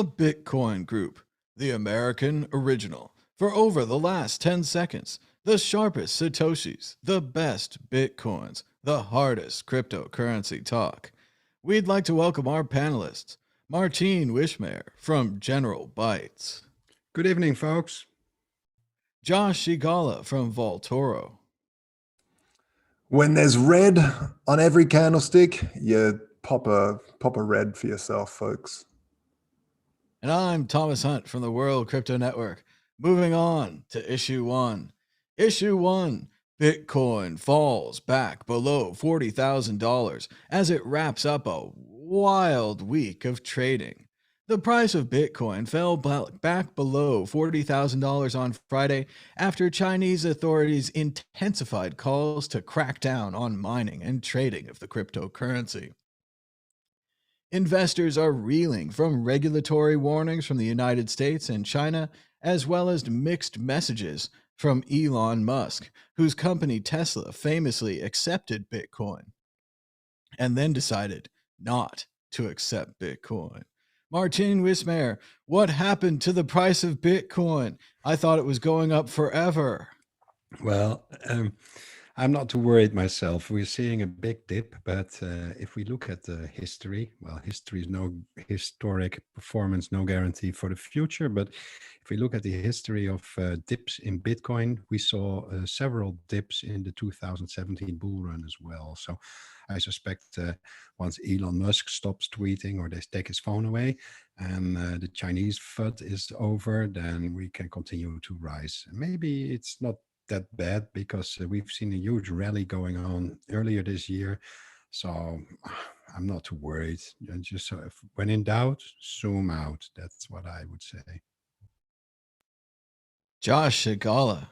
The Bitcoin Group, the American original. For over the last 10 seconds, the sharpest Satoshis, the best Bitcoins, the hardest cryptocurrency talk. We'd like to welcome our panelists, Martine Wishmare from General Bytes, Good evening, folks. Josh Shigala from Voltoro, When there's red on every candlestick, you pop a red for yourself, folks. and I'm Thomas Hunt from the World Crypto Network. Moving on to issue one. Issue one, Bitcoin falls back below $40,000 as it wraps up a wild week of trading. The price of Bitcoin fell back below $40,000 on Friday after Chinese authorities intensified calls to crack down on mining and trading of the cryptocurrency. Investors are reeling from regulatory warnings from the United States and China, as well as mixed messages from Elon Musk, whose company Tesla famously accepted Bitcoin and then decided not to accept Bitcoin. Martine Wismare, what happened to the price of Bitcoin? I thought it was going up forever. Well, I'm not too worried myself. We're seeing a big dip, but if we look at the history, well, history is no historic performance, no guarantee for the future. But if we look at the history of dips in Bitcoin, we saw several dips in the 2017 bull run as well. So I suspect once Elon Musk stops tweeting or they take his phone away and the Chinese FUD is over, then we can continue to rise. Maybe it's not that bad because we've seen a huge rally going on earlier this year. So I'm not too worried. Just when in doubt, zoom out. That's what I would say. Josh Shigala.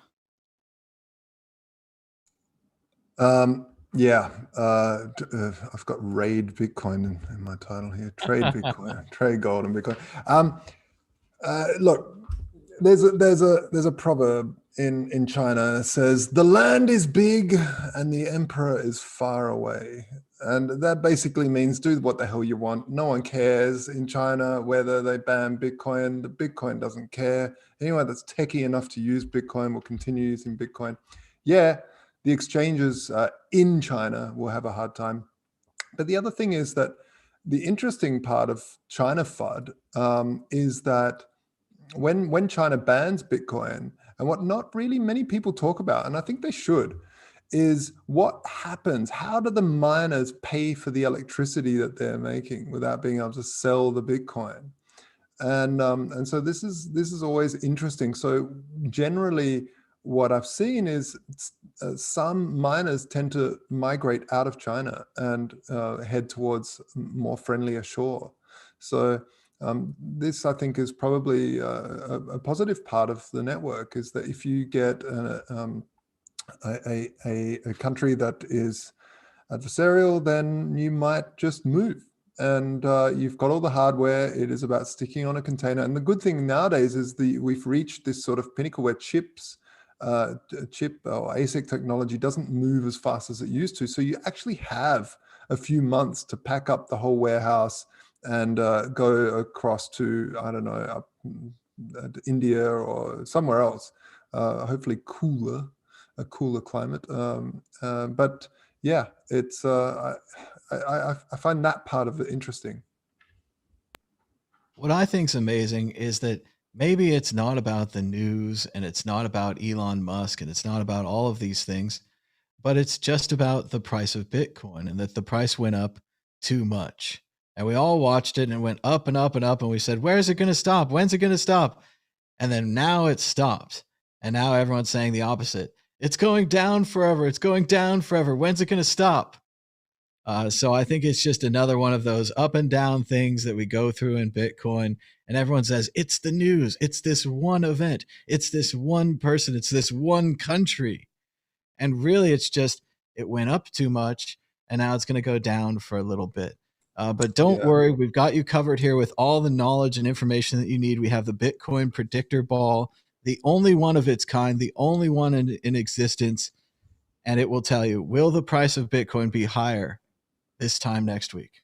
Yeah, I've got raid Bitcoin in my title here. Trade Bitcoin, trade gold and Bitcoin. Look, there's a proverb in China that says the land is big and the emperor is far away, and that basically means do what the hell you want. No one cares in China whether they ban Bitcoin. The Bitcoin doesn't care. Anyone that's techie enough to use Bitcoin will continue using Bitcoin. Yeah, the exchanges in China will have a hard time. But the other thing is that the interesting part of China FUD is that when China bans Bitcoin, and what not really many people talk about, and I think they should, is what happens. How do the miners pay for the electricity that they're making without being able to sell the Bitcoin? And so this is always interesting. So generally, what I've seen is some miners tend to migrate out of China and head towards more friendlier shore. So this, I think, is probably a positive part of the network, is that if you get a country that is adversarial, then you might just move. And you've got all the hardware. It is about sticking on a container. And the good thing nowadays is we've reached this sort of pinnacle where chip or ASIC technology doesn't move as fast as it used to. So you actually have a few months to pack up the whole warehouse and go across to, I don't know, India or somewhere else, hopefully a cooler climate. But yeah, it's I find that part of it interesting. What I think's amazing is that maybe it's not about the news and it's not about Elon Musk and it's not about all of these things, but it's just about the price of Bitcoin and that the price went up too much. And we all watched it and it went up and up and up. And we said, where's it going to stop? When's it going to stop? And then now it's stopped. And now everyone's saying the opposite. It's going down forever. It's going down forever. When's it going to stop? So I think it's just another one of those up and down things that we go through in Bitcoin. And everyone says, it's the news. It's this one event. It's this one person. It's this one country. And really, it's just, it went up too much. And now it's going to go down for a little bit. But don't worry, we've got you covered here with all the knowledge and information that you need. We have the Bitcoin predictor ball, the only one of its kind, the only one in existence. And it will tell you, will the price of Bitcoin be higher this time next week?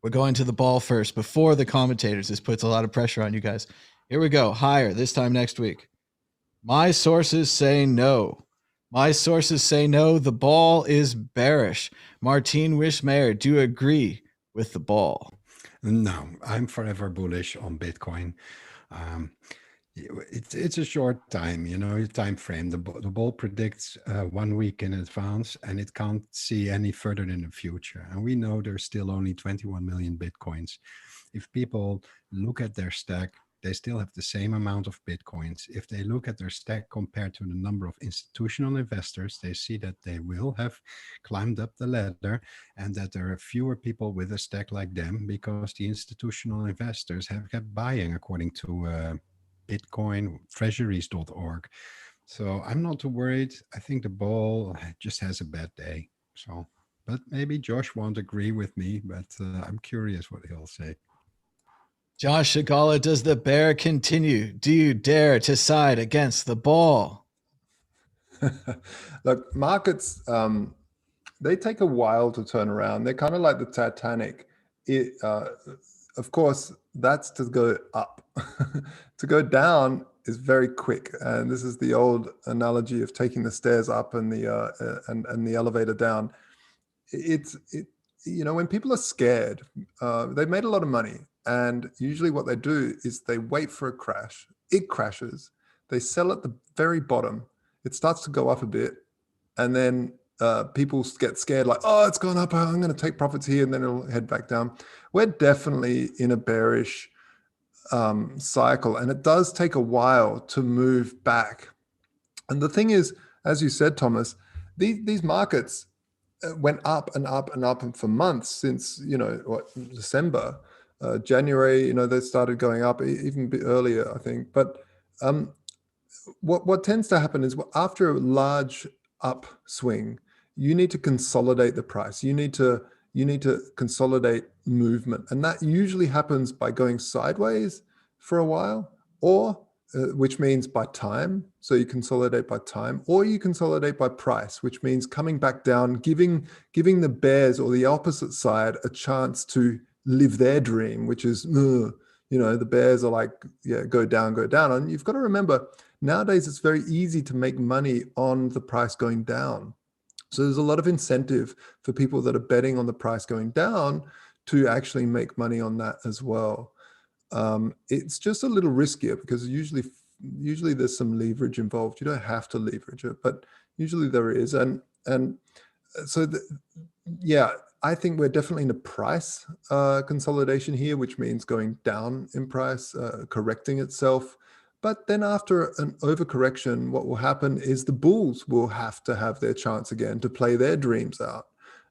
We're going to the ball first before the commentators. This puts a lot of pressure on you guys. Here we go. Higher this time next week. My sources say no. My sources say no. The ball is bearish. Martine Wishmayer, do you agree with the ball? No, I'm forever bullish on Bitcoin. It's a short time, time frame. The ball predicts 1 week in advance, and it can't see any further in the future. And we know there's still only 21 million Bitcoins. If people look at their stack, they still have the same amount of Bitcoins. If they look at their stack compared to the number of institutional investors, they see that they will have climbed up the ladder and that there are fewer people with a stack like them because the institutional investors have kept buying, according to Bitcoin treasuries.org. So I'm not too worried. I think the ball just has a bad day. So, but maybe Josh won't agree with me, but I'm curious what he'll say. Josh Shigala, does the bear continue? Do you dare to side against the ball? Look, markets, they take a while to turn around. They're kind of like the Titanic. Of course, that's to go up. To go down is very quick, and this is the old analogy of taking the stairs up and the elevator down. When people are scared, they've made a lot of money, and usually what they do is they wait for a crash. It crashes. They sell at the very bottom. It starts to go up a bit, and then people get scared, like, oh, it's gone up, I'm going to take profits here, and then it'll head back down. We're definitely in a bearish cycle, and it does take a while to move back. And the thing is, as you said, Thomas, these markets went up and up and up for months since, December, January, they started going up even a bit earlier, I think. But what tends to happen is after a large upswing, you need to consolidate the price. You need to consolidate movement, and that usually happens by going sideways for a while, or which means by time. So you consolidate by time, or you consolidate by price, which means coming back down, giving the bears or the opposite side a chance to live their dream, which is, the bears are like, yeah, go down. And you've got to remember, nowadays it's very easy to make money on the price going down. So there's a lot of incentive for people that are betting on the price going down to actually make money on that as well. It's just a little riskier because usually there's some leverage involved. You don't have to leverage it, but usually there is. And so, I think we're definitely in a price consolidation here, which means going down in price, correcting itself. But then after an overcorrection, what will happen is the bulls will have to have their chance again to play their dreams out.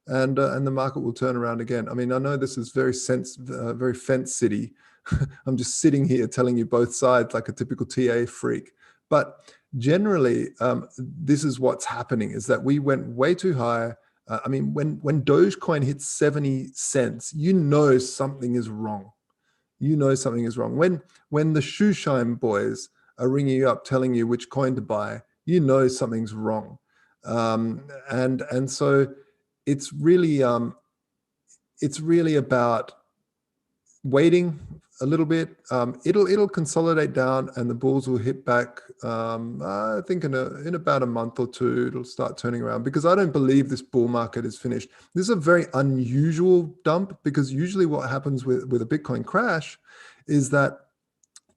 And the market will turn around again. I mean, I know this is very fence city. I'm just sitting here telling you both sides like a typical TA freak. But generally, this is what's happening, is that we went way too high. When Dogecoin hits 70 cents, something is wrong. Something is wrong. When the Shoeshine boys are ringing you up telling you which coin to buy, something's wrong. And so it's really about waiting a little bit. It'll consolidate down, and the bulls will hit back. I think in about a month or two, it'll start turning around, because I don't believe this bull market is finished. This is a very unusual dump, because usually what happens with a Bitcoin crash is that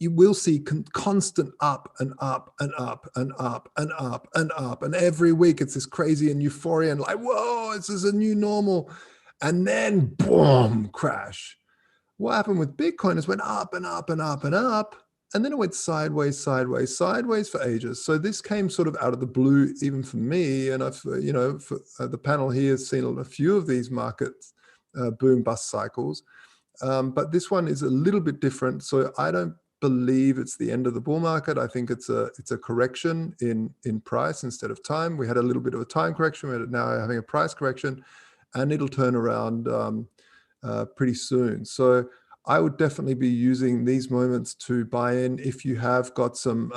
you will see constant up and up and up and up and up and up. And every week it's this crazy and euphoria and like, whoa, this is a new normal. And then boom, crash. What happened with Bitcoin is went up and up and up and up, and then it went sideways for ages. So this came sort of out of the blue, even for me. And I've, the panel here has seen a few of these markets boom bust cycles, but this one is a little bit different. So I don't believe it's the end of the bull market. I think it's a correction in price instead of time. We had a little bit of a time correction. We're now having a price correction, and it'll turn around pretty soon. So I would definitely be using these moments to buy in if you have got some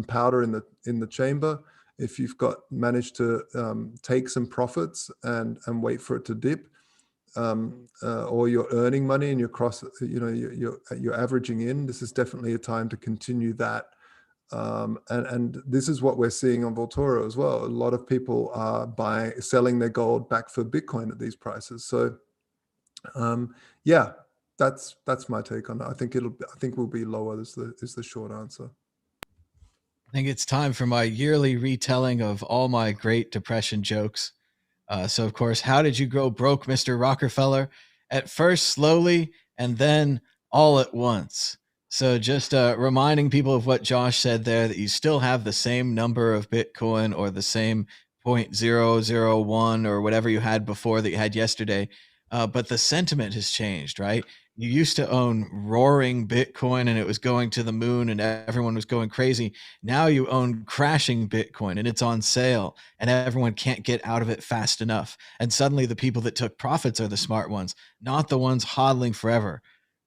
powder in the chamber. If you've managed to take some profits and wait for it to dip, or you're earning money and you're averaging in, this is definitely a time to continue that. And this is what we're seeing on Vaultoro as well. A lot of people are selling their gold back for Bitcoin at these prices. So yeah, that's my take on it. I think we'll be lower is the short answer. I think it's time for my yearly retelling of all my Great Depression jokes. So, of course, how did you grow broke, Mr. Rockefeller? At first, slowly, and then all at once. So just reminding people of what Josh said there, that you still have the same number of Bitcoin or the same 0.001 or whatever you had before that you had yesterday. But the sentiment has changed, right? You used to own roaring Bitcoin and it was going to the moon and everyone was going crazy. Now you own crashing Bitcoin and it's on sale and everyone can't get out of it fast enough. And suddenly the people that took profits are the smart ones, not the ones hodling forever.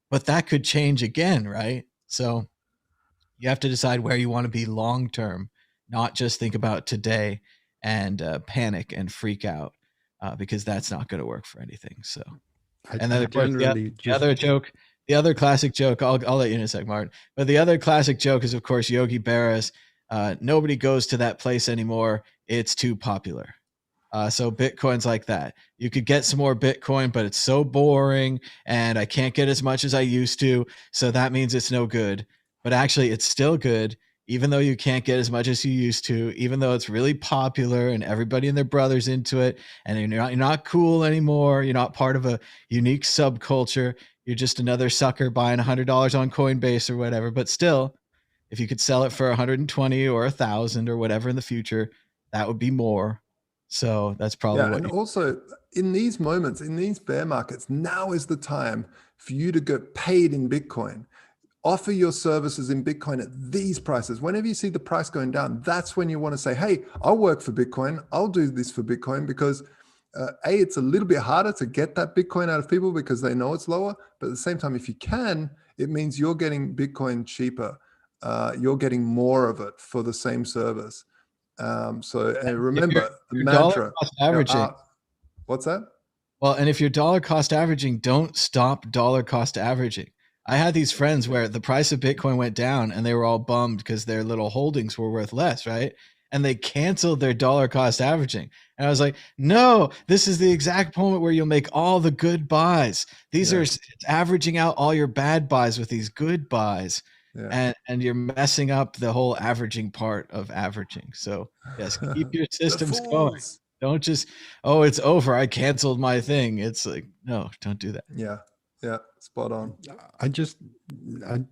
But that could change again, right? So you have to decide where you want to be long term, not just think about today and panic and freak out, because that's not going to work for anything. So. And then, of course, the other classic joke, I'll let you in a sec, Martin. But the other classic joke is, of course, Yogi Berra's, nobody goes to that place anymore. It's too popular. So Bitcoin's like that. You could get some more Bitcoin, but it's so boring and I can't get as much as I used to. So that means it's no good. But actually, it's still good, even though you can't get as much as you used to, even though it's really popular and everybody and their brother's into it, and you're not cool anymore. You're not part of a unique subculture. You're just another sucker buying $100 on Coinbase or whatever. But still, if you could sell it for 120 or 1,000 or whatever in the future, that would be more. So that's probably what. And also in these moments, in these bear markets, now is the time for you to get paid in Bitcoin. Offer your services in Bitcoin at these prices. Whenever you see the price going down, that's when you want to say, hey, I'll work for Bitcoin. I'll do this for Bitcoin, because it's a little bit harder to get that Bitcoin out of people because they know it's lower. But at the same time, if you can, it means you're getting Bitcoin cheaper. You're getting more of it for the same service. So remember the mantra. Averaging. What's that? Well, and if you're dollar cost averaging, don't stop dollar cost averaging. I had these friends where the price of Bitcoin went down and they were all bummed because their little holdings were worth less, right? And they canceled their dollar cost averaging. And I was like, no, this is the exact moment where you'll make all the good buys. These are averaging out all your bad buys with these good buys. Yeah. And you're messing up the whole averaging part of averaging. So yes, keep your systems going. Don't just, oh, it's over, I canceled my thing. It's like, no, don't do that. Yeah, spot on. I just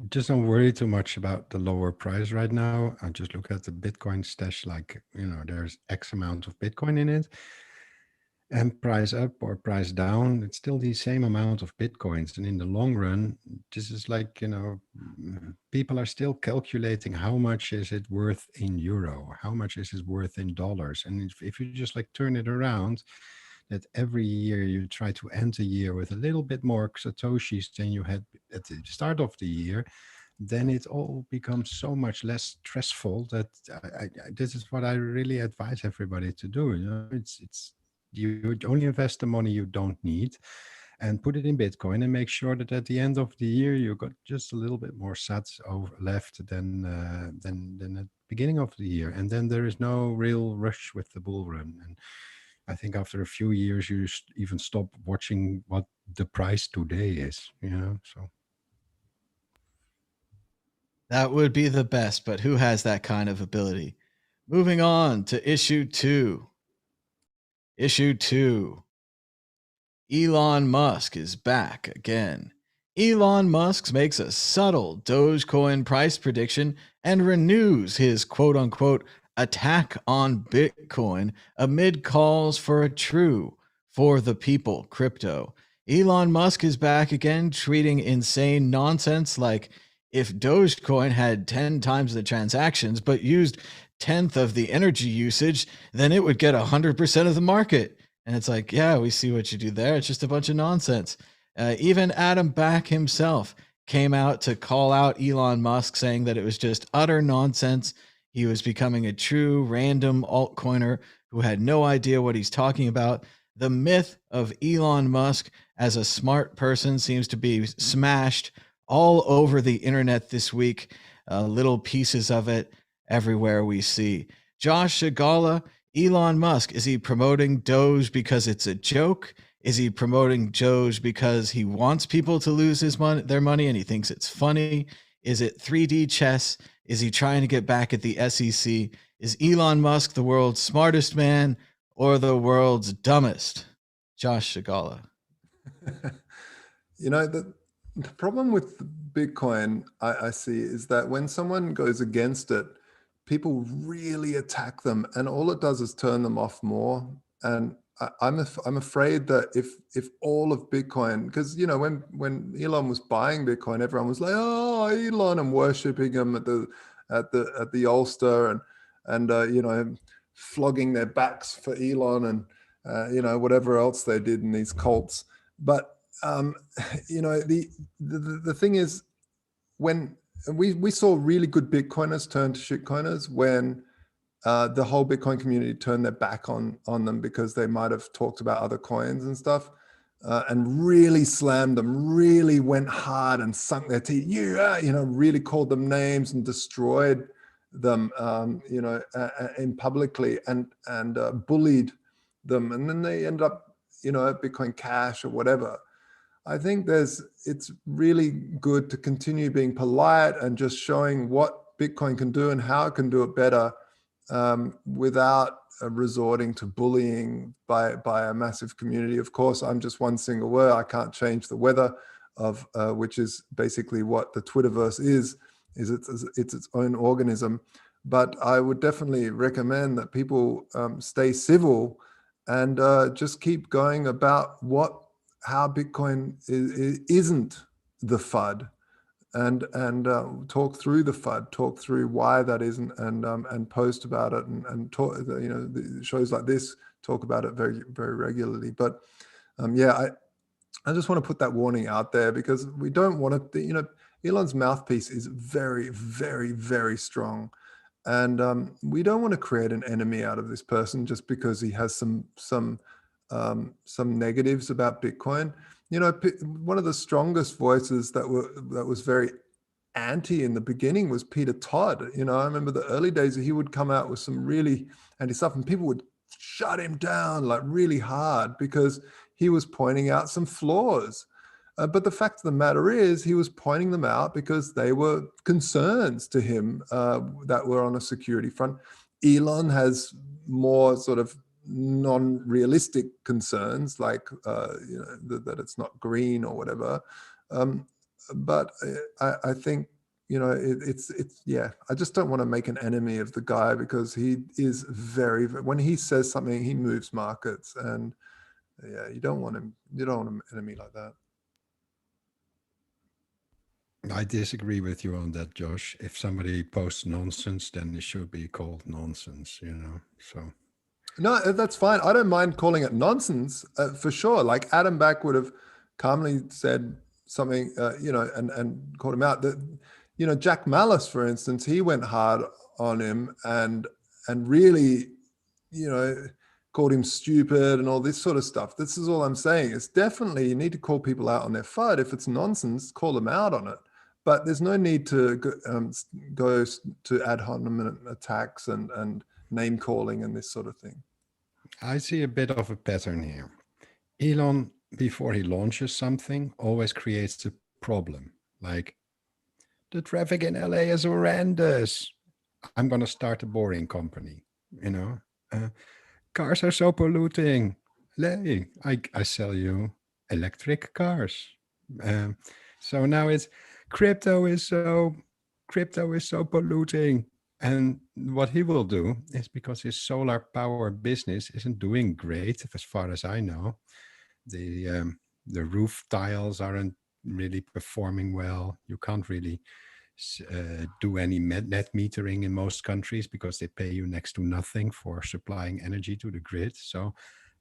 don't worry too much about the lower price right now. I just look at the Bitcoin stash, like, there's X amount of Bitcoin in it, and price up or price down, it's still the same amount of Bitcoins. And in the long run, this is like, people are still calculating how much is it worth in euro, how much is it worth in dollars. And if you just like turn it around, that every year you try to end the year with a little bit more Satoshis than you had at the start of the year, then it all becomes so much less stressful. That this is what I really advise everybody to do. It's you only invest the money you don't need and put it in Bitcoin, and make sure that at the end of the year you got just a little bit more sats left than at the beginning of the year. And then there is no real rush with the bull run. And I think after a few years, you even stop watching what the price today is, so. That would be the best, but who has that kind of ability? Moving on to issue 2. Issue 2. Elon Musk is back again. Elon Musk makes a subtle Dogecoin price prediction and renews his quote-unquote attack on Bitcoin amid calls for a true for the people crypto. Elon Musk is back again, tweeting insane nonsense like, if Dogecoin had 10 times the transactions but used 1/10 of the energy usage, then it would get 100% of the market. And it's like, yeah, we see what you do there. It's just a bunch of nonsense. Even Adam Back himself came out to call out Elon Musk, saying that it was just utter nonsense. He was becoming a true random altcoiner who had no idea what he's talking about. The myth of Elon Musk as a smart person seems to be smashed all over the internet this week. Little pieces of it everywhere we see. Josh Shigala, Elon Musk, is he promoting Doge because it's a joke? Is he promoting Doge because he wants people to lose their money and he thinks it's funny? Is it 3D chess? Is he trying to get back at the SEC? Is Elon Musk the world's smartest man or the world's dumbest? Josh Shigala. The problem with Bitcoin, I see, is that when someone goes against it, people really attack them, and all it does is turn them off more. And I'm afraid that if all of Bitcoin, because when Elon was buying Bitcoin, everyone was like, "Oh, Elon," and worshiping him at the altar, and flogging their backs for Elon, and whatever else they did in these cults. But the thing is, when we saw really good Bitcoiners turn to shitcoiners when the whole Bitcoin community turned their back on them because they might have talked about other coins and stuff, and really slammed them, really went hard and sunk their teeth, really called them names and destroyed them, in publicly, and bullied them, and then they end up, at Bitcoin Cash or whatever. I think it's really good to continue being polite and just showing what Bitcoin can do and how it can do it better, without resorting to bullying by a massive community. Of course, I'm just one single word. I can't change the weather of which is basically what the Twitterverse is it's its own organism. But I would definitely recommend that people stay civil and just keep going about how Bitcoin isn't the FUD, and talk through the FUD, talk through why that isn't, and post about it, and talk. The shows like this talk about it very, very regularly. But I just want to put that warning out there, because we don't want to. Elon's mouthpiece is very, very, very strong, and we don't want to create an enemy out of this person just because he has some negatives about Bitcoin. One of the strongest voices that was very anti in the beginning was Peter Todd. I remember the early days, he would come out with some really anti stuff, and people would shut him down like really hard because he was pointing out some flaws. But the fact of the matter is, he was pointing them out because they were concerns to him that were on a security front. Elon has more sort of non-realistic concerns, like that it's not green or whatever. But I think it's I just don't want to make an enemy of the guy, because he is when he says something, he moves markets, and you don't want an enemy like that. I disagree with you on that, Josh. If somebody posts nonsense, then it should be called nonsense, so. No, that's fine. I don't mind calling it nonsense, for sure. Like Adam Back would have calmly said something, and called him out. That, Jack Malice, for instance, he went hard on him and really, called him stupid and all this sort of stuff. This is all I'm saying. It's definitely, you need to call people out on their FUD. If it's nonsense, call them out on it. But there's no need to go to ad hominem attacks and name calling and this sort of thing. I see a bit of a pattern here. Elon, before he launches something, always creates a problem. Like, the traffic in LA is horrendous. I'm going to start a boring company. Cars are so polluting. Hey, I sell you electric cars. So now it's crypto is so polluting. And what he will do is, because his solar power business isn't doing great, as far as I know, the roof tiles aren't really performing well. You can't really do any net metering in most countries because they pay you next to nothing for supplying energy to the grid. So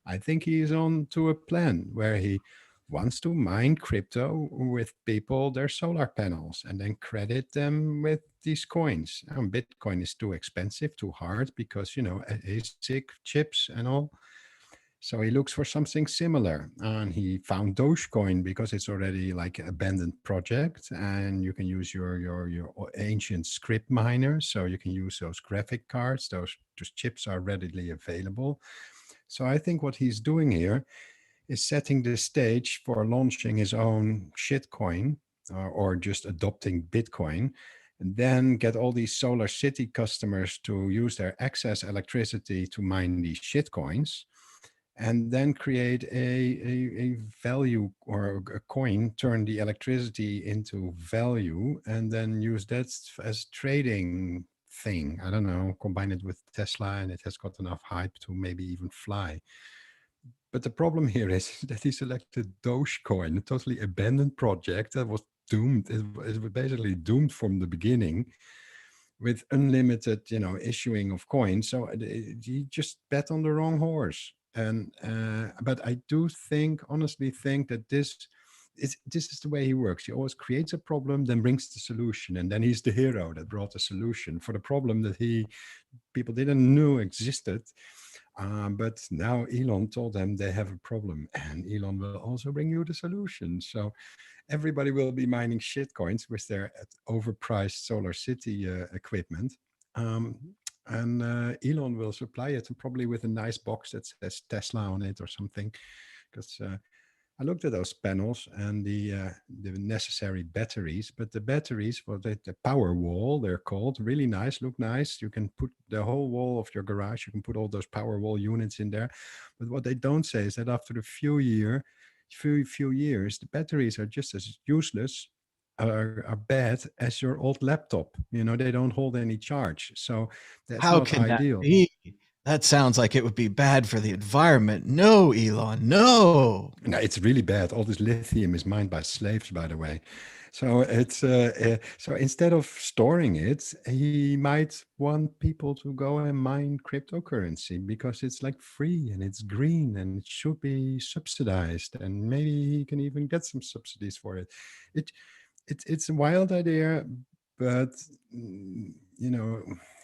I think he is on to a plan where he wants to mine crypto with people their solar panels and then credit them with these coins. Bitcoin is too expensive, too hard, because ASIC chips and all. So he looks for something similar, and he found Dogecoin because it's already like an abandoned project, and you can use your ancient script miner. So you can use those graphic cards. Those chips are readily available. So I think what he's doing here is setting the stage for launching his own shitcoin, or just adopting Bitcoin, and then get all these solar city customers to use their excess electricity to mine these shitcoins, and then create a value or a coin, turn the electricity into value, and then use that as trading thing. I don't know, combine it with Tesla, and it has got enough hype to maybe even fly. But the problem here is that he selected Dogecoin, a totally abandoned project that was doomed. It was basically doomed from the beginning, with unlimited, issuing of coins. So he just bet on the wrong horse. And but I do honestly think that this is the way he works. He always creates a problem, then brings the solution, and then he's the hero that brought the solution for the problem that people didn't know existed. But now Elon told them they have a problem, and Elon will also bring you the solution. So everybody will be mining shitcoins with their overpriced solar city equipment. And Elon will supply it, probably with a nice box that says Tesla on it or something. Because I looked at those panels and the necessary batteries, but the batteries, the power wall, they're called, really nice, look nice. You can put the whole wall of your garage, you can put all those power wall units in there. But what they don't say is that after a few years, the batteries are just as useless, are bad as your old laptop. They don't hold any charge. So that's How not can that ideal. be? That sounds like it would be bad for the environment. No, Elon, no. No, it's really bad. All this lithium is mined by slaves, by the way. So it's so instead of storing it, he might want people to go and mine cryptocurrency because it's like free and it's green and it should be subsidized, and maybe he can even get some subsidies for it. It's a wild idea, but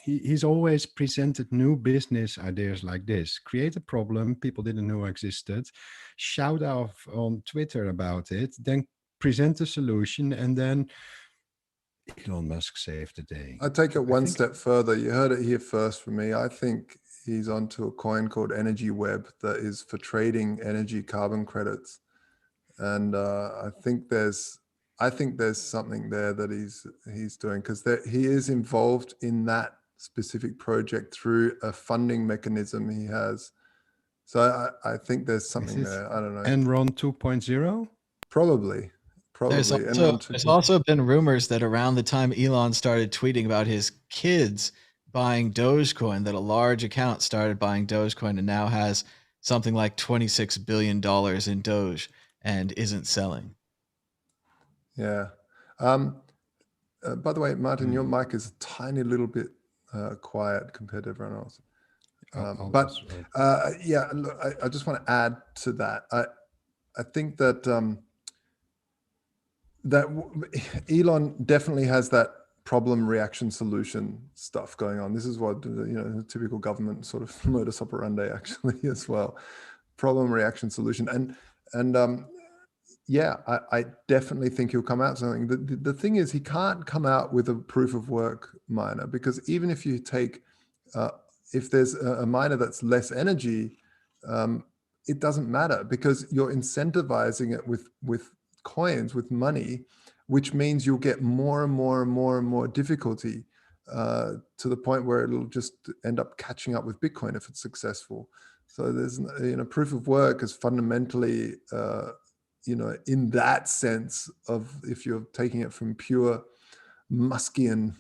he's always presented new business ideas like this. Create a problem people didn't know existed, shout out on Twitter about it, then present a solution, and then Elon Musk saved the day. I take it one step further. You heard it here first from me. I think he's onto a coin called Energy Web that is for trading energy carbon credits. And I think there's something there that he's doing, because he is involved in that specific project through a funding mechanism he has. So I think there's something there. I don't know. Enron 2.0? Probably. There's also been rumors that around the time Elon started tweeting about his kids buying Dogecoin, that a large account started buying Dogecoin and now has something like $26 billion in Doge and isn't selling. Yeah. By the way, Martin, your mic is a tiny little bit quiet compared to everyone else. Yeah, look, I just want to add to that. I think that that Elon definitely has that problem, reaction, solution stuff going on. This is what the typical government sort of modus operandi actually as well. Problem, reaction, solution, and yeah, I definitely think he'll come out something. The thing is, he can't come out with a proof of work miner, because even if you take, if there's a miner that's less energy, it doesn't matter, because you're incentivizing it with coins, with money, which means you'll get more and more and more and more difficulty to the point where it'll just end up catching up with Bitcoin if it's successful. So there's, proof of work is fundamentally, in that sense of, if you're taking it from pure Muskian.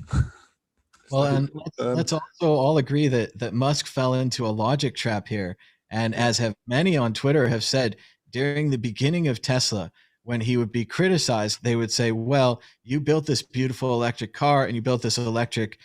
Well, and let's also all agree that Musk fell into a logic trap here. And as have many on Twitter have said, during the beginning of Tesla, when he would be criticized, they would say, well, you built this beautiful electric car and you built this electric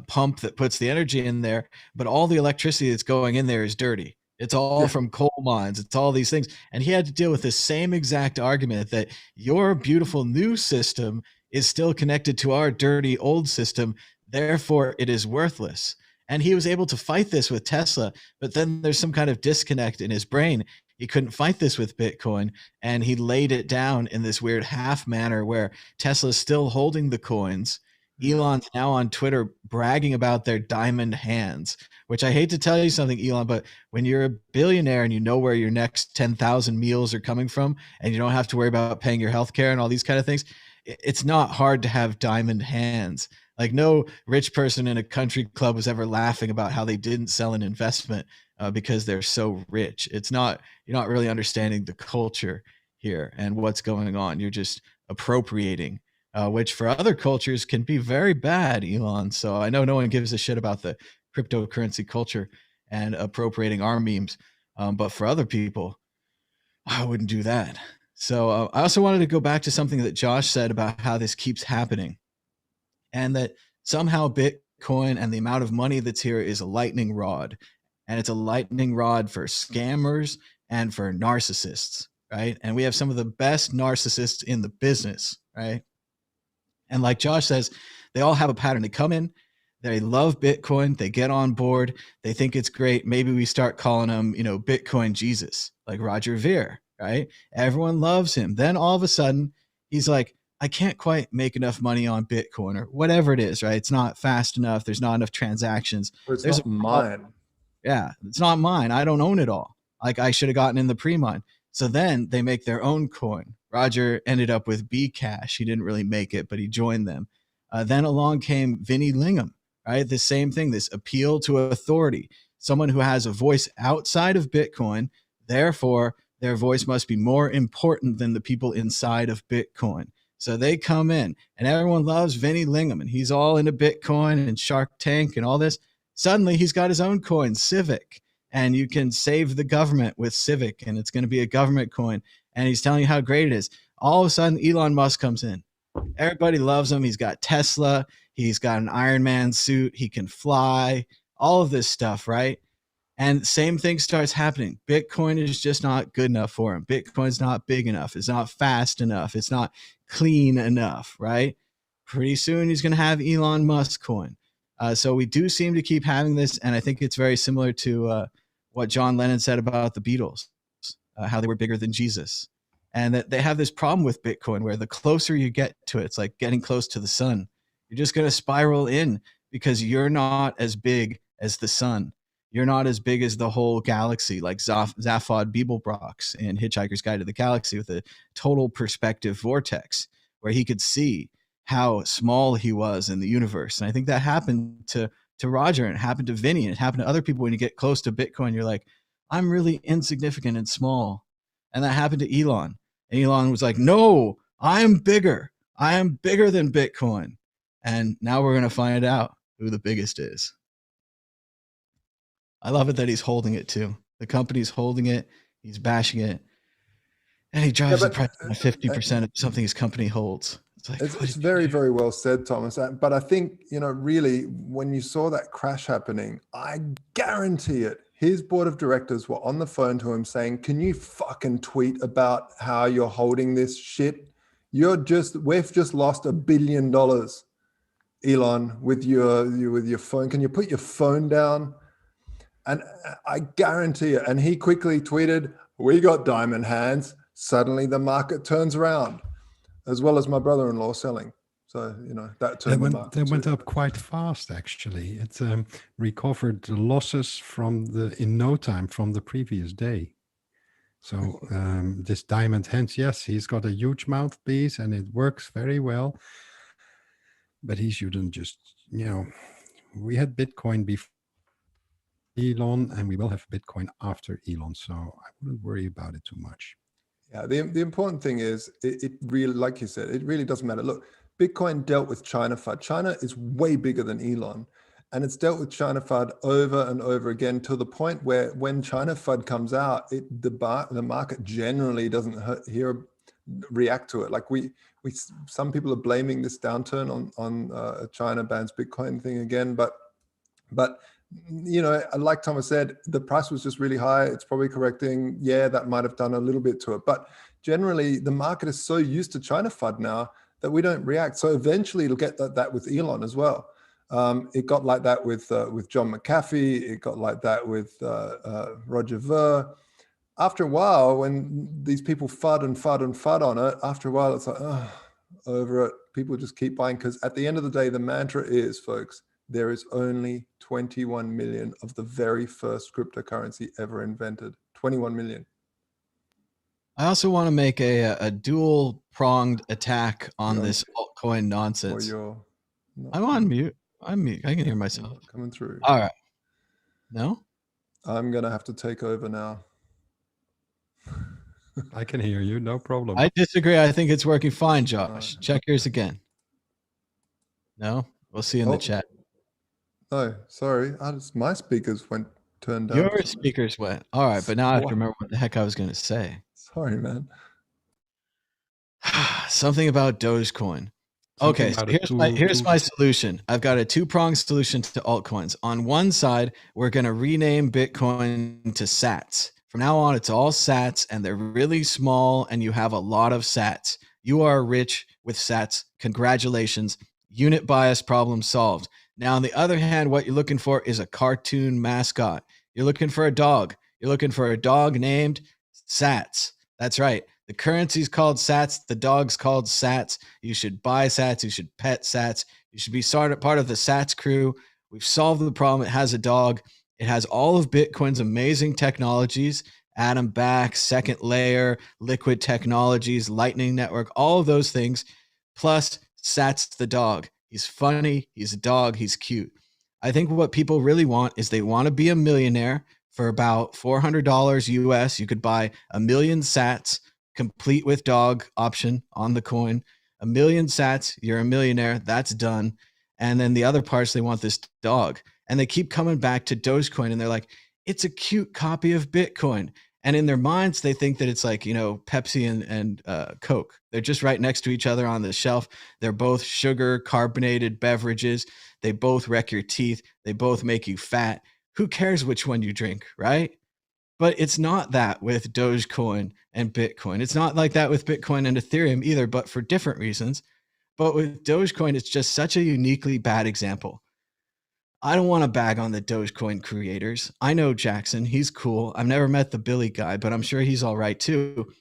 pump that puts the energy in there, but all the electricity that's going in there is dirty. It's all from coal mines. It's all these things. And he had to deal with the same exact argument that your beautiful new system is still connected to our dirty old system. Therefore, it is worthless. And he was able to fight this with Tesla, but then there's some kind of disconnect in his brain. He couldn't fight this with Bitcoin, and he laid it down in this weird half manner where Tesla's still holding the coins. Elon's now on Twitter bragging about their diamond hands, which I hate to tell you something, Elon, but when you're a billionaire and you know where your next 10,000 meals are coming from, and you don't have to worry about paying your healthcare and all these kind of things, it's not hard to have diamond hands. Like, no rich person in a country club was ever laughing about how they didn't sell an investment because they're so rich. It's not, you're not really understanding the culture here and what's going on. You're just appropriating, which for other cultures can be very bad, Elon. So I know no one gives a shit about the cryptocurrency culture and appropriating our memes. But for other people, I wouldn't do that. So I also wanted to go back to something that Josh said about how this keeps happening, and that somehow Bitcoin and the amount of money that's here is a lightning rod, and it's a lightning rod for scammers and for narcissists, right? And we have some of the best narcissists in the business, right? And like Josh says, they all have a pattern. They come in, they love Bitcoin, they get on board, they think it's great. Maybe we start calling them, you know, Bitcoin Jesus, like Roger Ver, right? Everyone loves him. Then all of a sudden, he's like, I can't quite make enough money on Bitcoin or whatever it is, right? It's not fast enough. There's not enough transactions. Or it's not mine. Yeah, it's not mine. I don't own it all. Like, I should have gotten in the pre-mine. So then they make their own coin. Roger ended up with Bcash. He didn't really make it, but he joined them. Then along came Vinny Lingham, right? The same thing, this appeal to authority, someone who has a voice outside of Bitcoin. Therefore, their voice must be more important than the people inside of Bitcoin. So they come in, and everyone loves Vinny Lingham, and he's all into Bitcoin and Shark Tank and all this. Suddenly, he's got his own coin, Civic, and you can save the government with Civic, and it's going to be a government coin, and he's telling you how great it is. All of a sudden, Elon Musk comes in. Everybody loves him. He's got Tesla. He's got an Iron Man suit. He can fly, all of this stuff, right? And same thing starts happening. Bitcoin is just not good enough for him. Bitcoin's not big enough. It's not fast enough. It's not clean enough, right? Pretty soon he's going to have Elon Musk coin. So we do seem to keep having this. And I think it's very similar to what John Lennon said about the Beatles, how they were bigger than Jesus. And that they have this problem with Bitcoin where the closer you get to it, it's like getting close to the sun. You're just going to spiral in because you're not as big as the sun. You're not as big as the whole galaxy, like Zaphod Beeblebrox in Hitchhiker's Guide to the Galaxy, with a total perspective vortex where he could see how small he was in the universe. And I think that happened to Roger, and it happened to Vinny, and it happened to other people. When you get close to Bitcoin, you're like, I'm really insignificant and small. And that happened to Elon. And Elon was like, no, I am bigger. I am bigger than Bitcoin. And now we're going to find out who the biggest is. I love it that he's holding it too. The company's holding it. He's bashing it. And he drives the price down 50% of something his company holds. It's like, it's very, very well said, Thomas. But I think, you know, really, when you saw that crash happening, I guarantee it, his board of directors were on the phone to him saying, can you fucking tweet about how you're holding this shit? We've just lost $1 billion, Elon, with your phone. Can you put your phone down? And I guarantee it. And he quickly tweeted, we got diamond hands. Suddenly the market turns around, as well as my brother-in-law selling. So, you know, that turned the market. They went up quite fast, actually. It recovered the losses in no time from the previous day. So this diamond hands, yes, he's got a huge mouthpiece and it works very well. But he shouldn't just, you know, we had Bitcoin before Elon, and we will have Bitcoin after Elon, so I wouldn't worry about it too much. Yeah, the important thing is it really, like you said, it really doesn't matter. Look, Bitcoin dealt with China FUD. China is way bigger than Elon, and it's dealt with China FUD over and over again, to the point where when China FUD comes out, the market generally doesn't react to it. Like some people are blaming this downturn on China bans Bitcoin thing again, but you know, like Thomas said, the price was just really high. It's probably correcting. Yeah, that might have done a little bit to it. But generally, the market is so used to China FUD now that we don't react. So eventually it'll get that with Elon as well. It got like that with John McAfee. It got like that with Roger Ver. After a while, when these people FUD and FUD and FUD on it, after a while, it's like, oh, over it. People just keep buying, because at the end of the day, the mantra is, folks, there is only 21 million of the very first cryptocurrency ever invented. 21 million. I also want to make a dual-pronged attack on this altcoin nonsense. I'm on mute. I'm mute. I can hear myself. Coming through. All right. No? I'm going to have to take over now. I can hear you, no problem. I disagree. I think it's working fine, Josh. Check yours again. No? We'll see in the chat. Oh, sorry. My speakers went turned down. Your speakers went. All right, but now I have to remember what the heck I was going to say. Sorry, man. Something about Dogecoin. Okay, so here's my solution. I've got a two-pronged solution to altcoins. On one side, we're going to rename Bitcoin to sats. From now on, it's all sats, and they're really small, and you have a lot of sats. You are rich with sats. Congratulations. Unit bias problem solved. Now, on the other hand, what you're looking for is a cartoon mascot. You're looking for a dog. You're looking for a dog named Sats. That's right. The currency's called sats. The dog's called sats. You should buy sats. You should pet sats. You should be part of the sats crew. We've solved the problem. It has a dog. It has all of Bitcoin's amazing technologies, atom back, second layer, liquid technologies, lightning network, all of those things, plus Sats the dog. He's funny. He's a dog. He's cute. I think what people really want is they want to be a millionaire. For about $400 US, you could buy 1 million sats, complete with dog option on the coin. 1 million sats, you're a millionaire. That's done. And then the other parts, they want this dog. And they keep coming back to Dogecoin, and they're like, it's a cute copy of Bitcoin. And in their minds, they think that it's like, Pepsi and Coke. They're just right next to each other on the shelf. They're both sugar carbonated beverages. They both wreck your teeth. They both make you fat. Who cares which one you drink, right? But it's not that with Dogecoin and Bitcoin. It's not like that with Bitcoin and Ethereum either, but for different reasons. But with Dogecoin, it's just such a uniquely bad example. I don't want to bag on the Dogecoin creators. I know Jackson. He's cool. I've never met the Billy guy, but I'm sure he's all right too.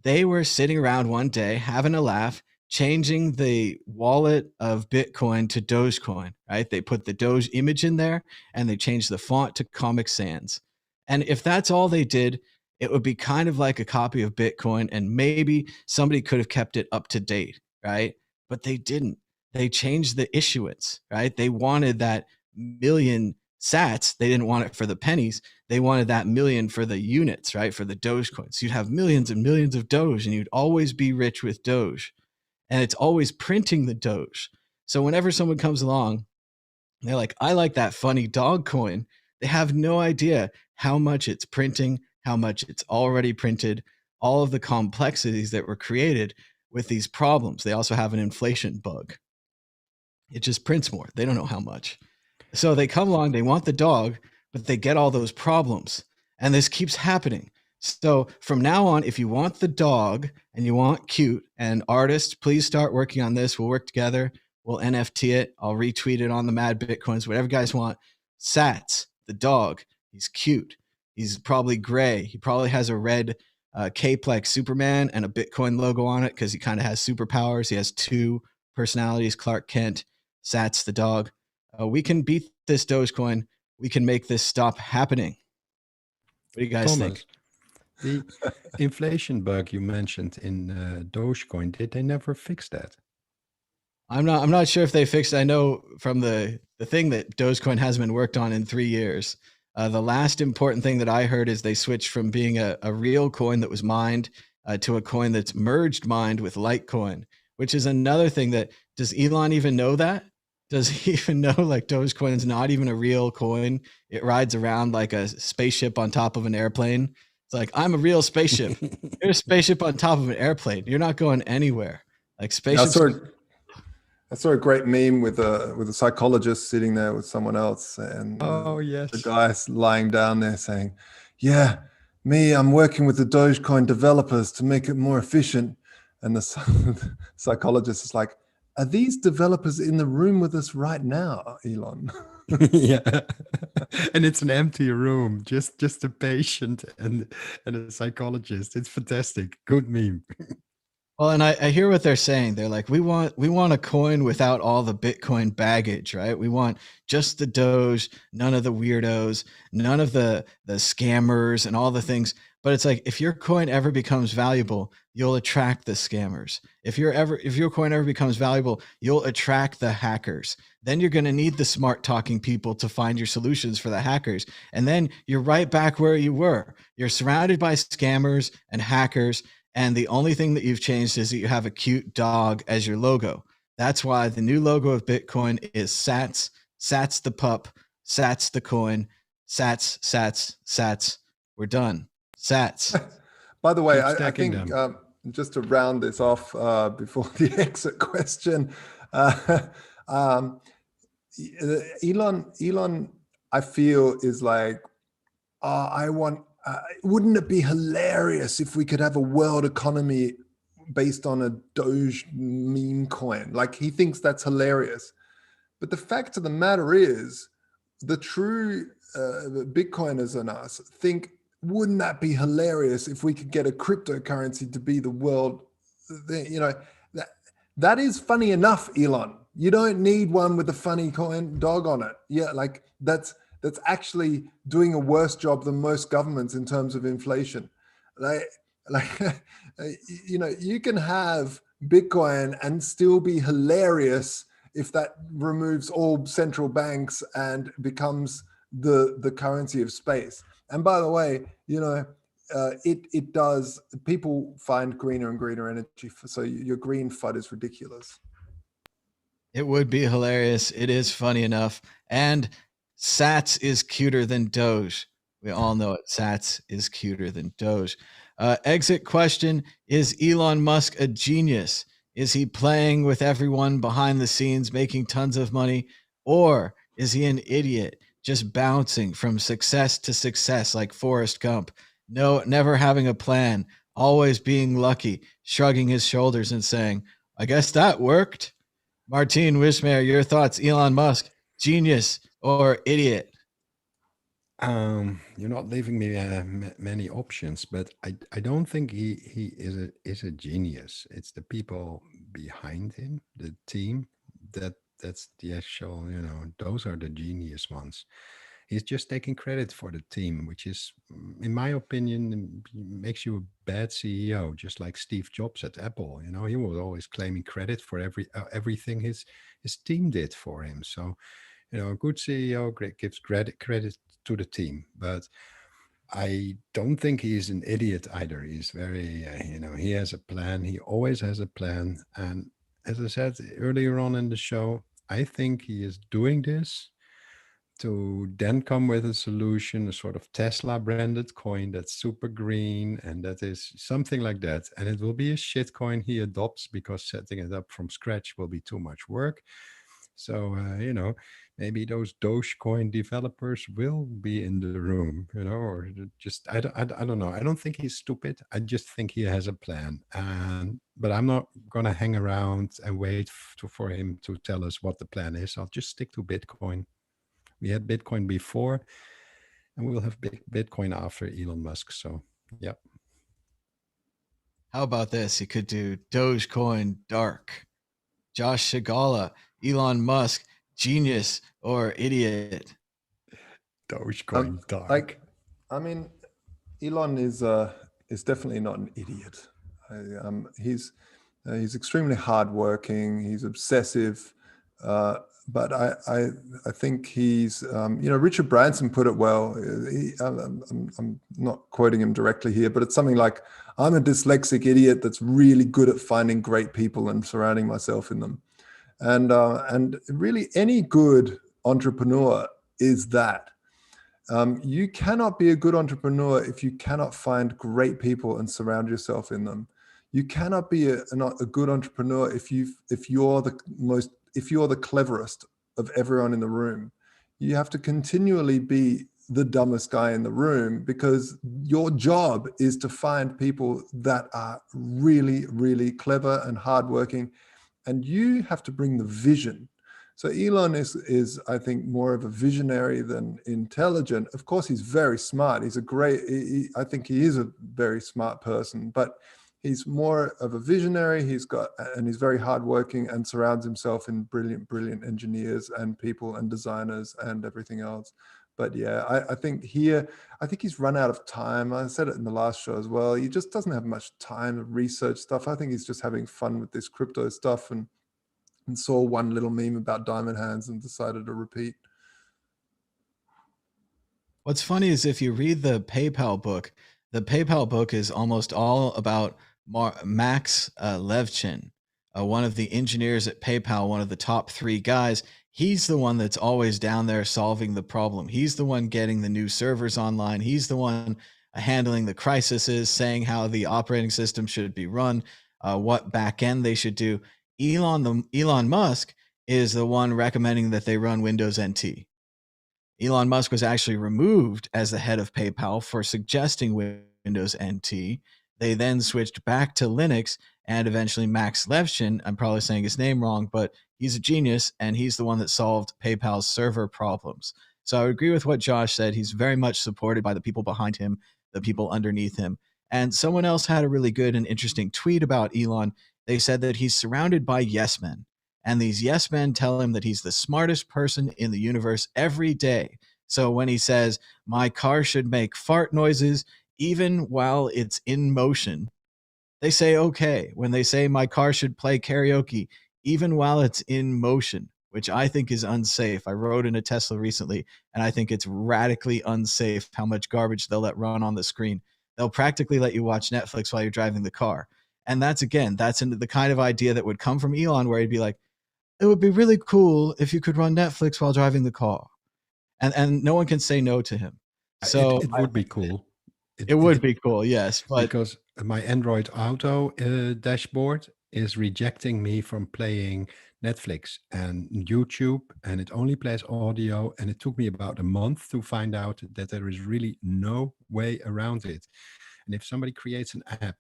They were sitting around one day having a laugh, changing the wallet of Bitcoin to Dogecoin, right? They put the Doge image in there and they changed the font to Comic Sans. And if that's all they did, it would be kind of like a copy of Bitcoin, and maybe somebody could have kept it up to date, right? But they didn't. They changed the issuance, right? They wanted that million sats. They didn't want it for the pennies. They wanted that million for the units, right? For the Dogecoin. So you'd have millions and millions of Doge, and you'd always be rich with Doge. And it's always printing the Doge. So whenever someone comes along, they're like, I like that funny dog coin. They have no idea how much it's printing, how much it's already printed, all of the complexities that were created with these problems. They also have an inflation bug. It just prints more. They don't know how much. So they come along, they want the dog, but they get all those problems. And this keeps happening. So from now on, if you want the dog and you want cute, and artists, please start working on this. We'll work together. We'll NFT it. I'll retweet it on the Mad Bitcoins, whatever you guys want. Sats, the dog, he's cute. He's probably gray. He probably has a red cape like Superman and a Bitcoin logo on it because he kind of has superpowers. He has 2 personalities, Clark Kent, Sats, the dog. We can beat this Dogecoin. We can make this stop happening. What do you guys think? The inflation bug you mentioned in Dogecoin, did they never fix that? I'm not sure if they fixed it. I know from the thing that Dogecoin hasn't been worked on in 3 years. The last important thing that I heard is they switched from being a real coin that was mined to a coin that's merged mined with Litecoin, which is another thing that, does Elon even know that? Does he even know like Dogecoin is not even a real coin? It rides around like a spaceship on top of an airplane. It's like, I'm a real spaceship. You're a spaceship on top of an airplane. You're not going anywhere. Like spaceships. I saw a great meme with a psychologist sitting there with someone else, and the guy's lying down there saying, "Yeah, I'm working with the Dogecoin developers to make it more efficient." And the psychologist is like, are these developers in the room with us right now, Elon? Yeah, and it's an empty room, just a patient and a psychologist. It's fantastic. Good meme. Well, and I hear what they're saying. They're like, we want a coin without all the Bitcoin baggage, right? We want just the Doge, none of the weirdos, none of the scammers and all the things. But it's like, if your coin ever becomes valuable, you'll attract the scammers. If your coin ever becomes valuable, you'll attract the hackers. Then you're going to need the smart talking people to find your solutions for the hackers. And then you're right back where you were. You're surrounded by scammers and hackers. And the only thing that you've changed is that you have a cute dog as your logo. That's why the new logo of Bitcoin is Sats. Sats the pup. Sats the coin. Sats, Sats, Sats. We're done. Sats. By the way, Keep I stacking think them. just to round this off before the exit question, Elon, I feel is like, wouldn't it be hilarious if we could have a world economy based on a Doge meme coin? Like, he thinks that's hilarious. But the fact of the matter is, the true Bitcoiners and us think, wouldn't that be hilarious if we could get a cryptocurrency to be the world? That is funny enough, Elon. You don't need one with a funny coin dog on it. Yeah, like that's actually doing a worse job than most governments in terms of inflation. You can have Bitcoin and still be hilarious if that removes all central banks and becomes the currency of space. And by the way, it does. People find greener and greener energy. So your green FUD is ridiculous. It would be hilarious. It is funny enough. And Sats is cuter than Doge. We all know it. Sats is cuter than Doge. Exit question: is Elon Musk a genius? Is he playing with everyone behind the scenes, making tons of money? Or is he an idiot, just bouncing from success to success like Forrest Gump? No, never having a plan, always being lucky, shrugging his shoulders and saying, I guess that worked. Martin Wismayer, your thoughts. Elon Musk, genius or idiot? You're not leaving me many options, but I don't think he is a genius. It's the people behind him, the team, that's the actual, those are the genius ones. He's just taking credit for the team, which is, in my opinion, makes you a bad CEO, just like Steve Jobs at Apple. He was always claiming credit for everything his team did for him. So, a good CEO gives credit to the team, but I don't think he's an idiot either. He's very, he has a plan. He always has a plan. And as I said earlier on in the show, I think he is doing this to then come with a solution, a sort of Tesla branded coin that's super green, and that is something like that. And it will be a shit coin he adopts because setting it up from scratch will be too much work. So, maybe those Dogecoin developers will be in the room, or just, I don't know. I don't think he's stupid. I just think he has a plan. But I'm not going to hang around and wait for him to tell us what the plan is. I'll just stick to Bitcoin. We had Bitcoin before, and we'll have Bitcoin after Elon Musk. So, yeah. How about this? You could do Dogecoin Dark. Josh Shigala, Elon Musk, genius or idiot? Dogecoin Dark. Elon is definitely not an idiot. He's extremely hardworking. He's obsessive. But I think he's, Richard Branson put it well. I'm not quoting him directly here, but it's something like, I'm a dyslexic idiot that's really good at finding great people and surrounding myself in them. And really any good entrepreneur is that. You cannot be a good entrepreneur if you cannot find great people and surround yourself in them. You cannot be a good entrepreneur if you're the cleverest of everyone in the room. You have to continually be the dumbest guy in the room, because your job is to find people that are really, really clever and hardworking and you have to bring the vision. So Elon is I think more of a visionary than intelligent. Of course, he's very smart. He's a great, I think he is a very smart person, but he's more of a visionary. He's very hardworking and surrounds himself in brilliant engineers and people and designers and everything else. But yeah, I think he's run out of time. I said it in the last show as well. He just doesn't have much time to research stuff. I think he's just having fun with this crypto stuff and saw one little meme about diamond hands and decided to repeat. What's funny is if you read the PayPal book is almost all about Max Levchin, one of the engineers at PayPal, one of the top 3 guys. He's the one that's always down there solving the problem. He's the one getting the new servers online. He's the one handling the crises, saying how the operating system should be run, what backend they should do. Elon Musk is the one recommending that they run Windows NT. Elon Musk was actually removed as the head of PayPal for suggesting Windows NT. They then switched back to Linux, and eventually Max Levchin, I'm probably saying his name wrong, but he's a genius, and he's the one that solved PayPal's server problems. So I would agree with what Josh said. He's very much supported by the people behind him, the people underneath him. And someone else had a really good and interesting tweet about Elon. They said that he's surrounded by yes men, and these yes men tell him that he's the smartest person in the universe every day. So when he says, my car should make fart noises even while it's in motion, they say, okay. When they say my car should play karaoke even while it's in motion, which I think is unsafe. I rode in a Tesla recently, and I think it's radically unsafe how much garbage they'll let run on the screen. They'll practically let you watch Netflix while you're driving the car. And that's into the kind of idea that would come from Elon, where he'd be like, it would be really cool if you could run Netflix while driving the car. And no one can say no to him. So it would be cool. It would be cool, yes. But because my Android Auto dashboard is rejecting me from playing Netflix and YouTube, and it only plays audio. And it took me about a month to find out that there is really no way around it. And if somebody creates an app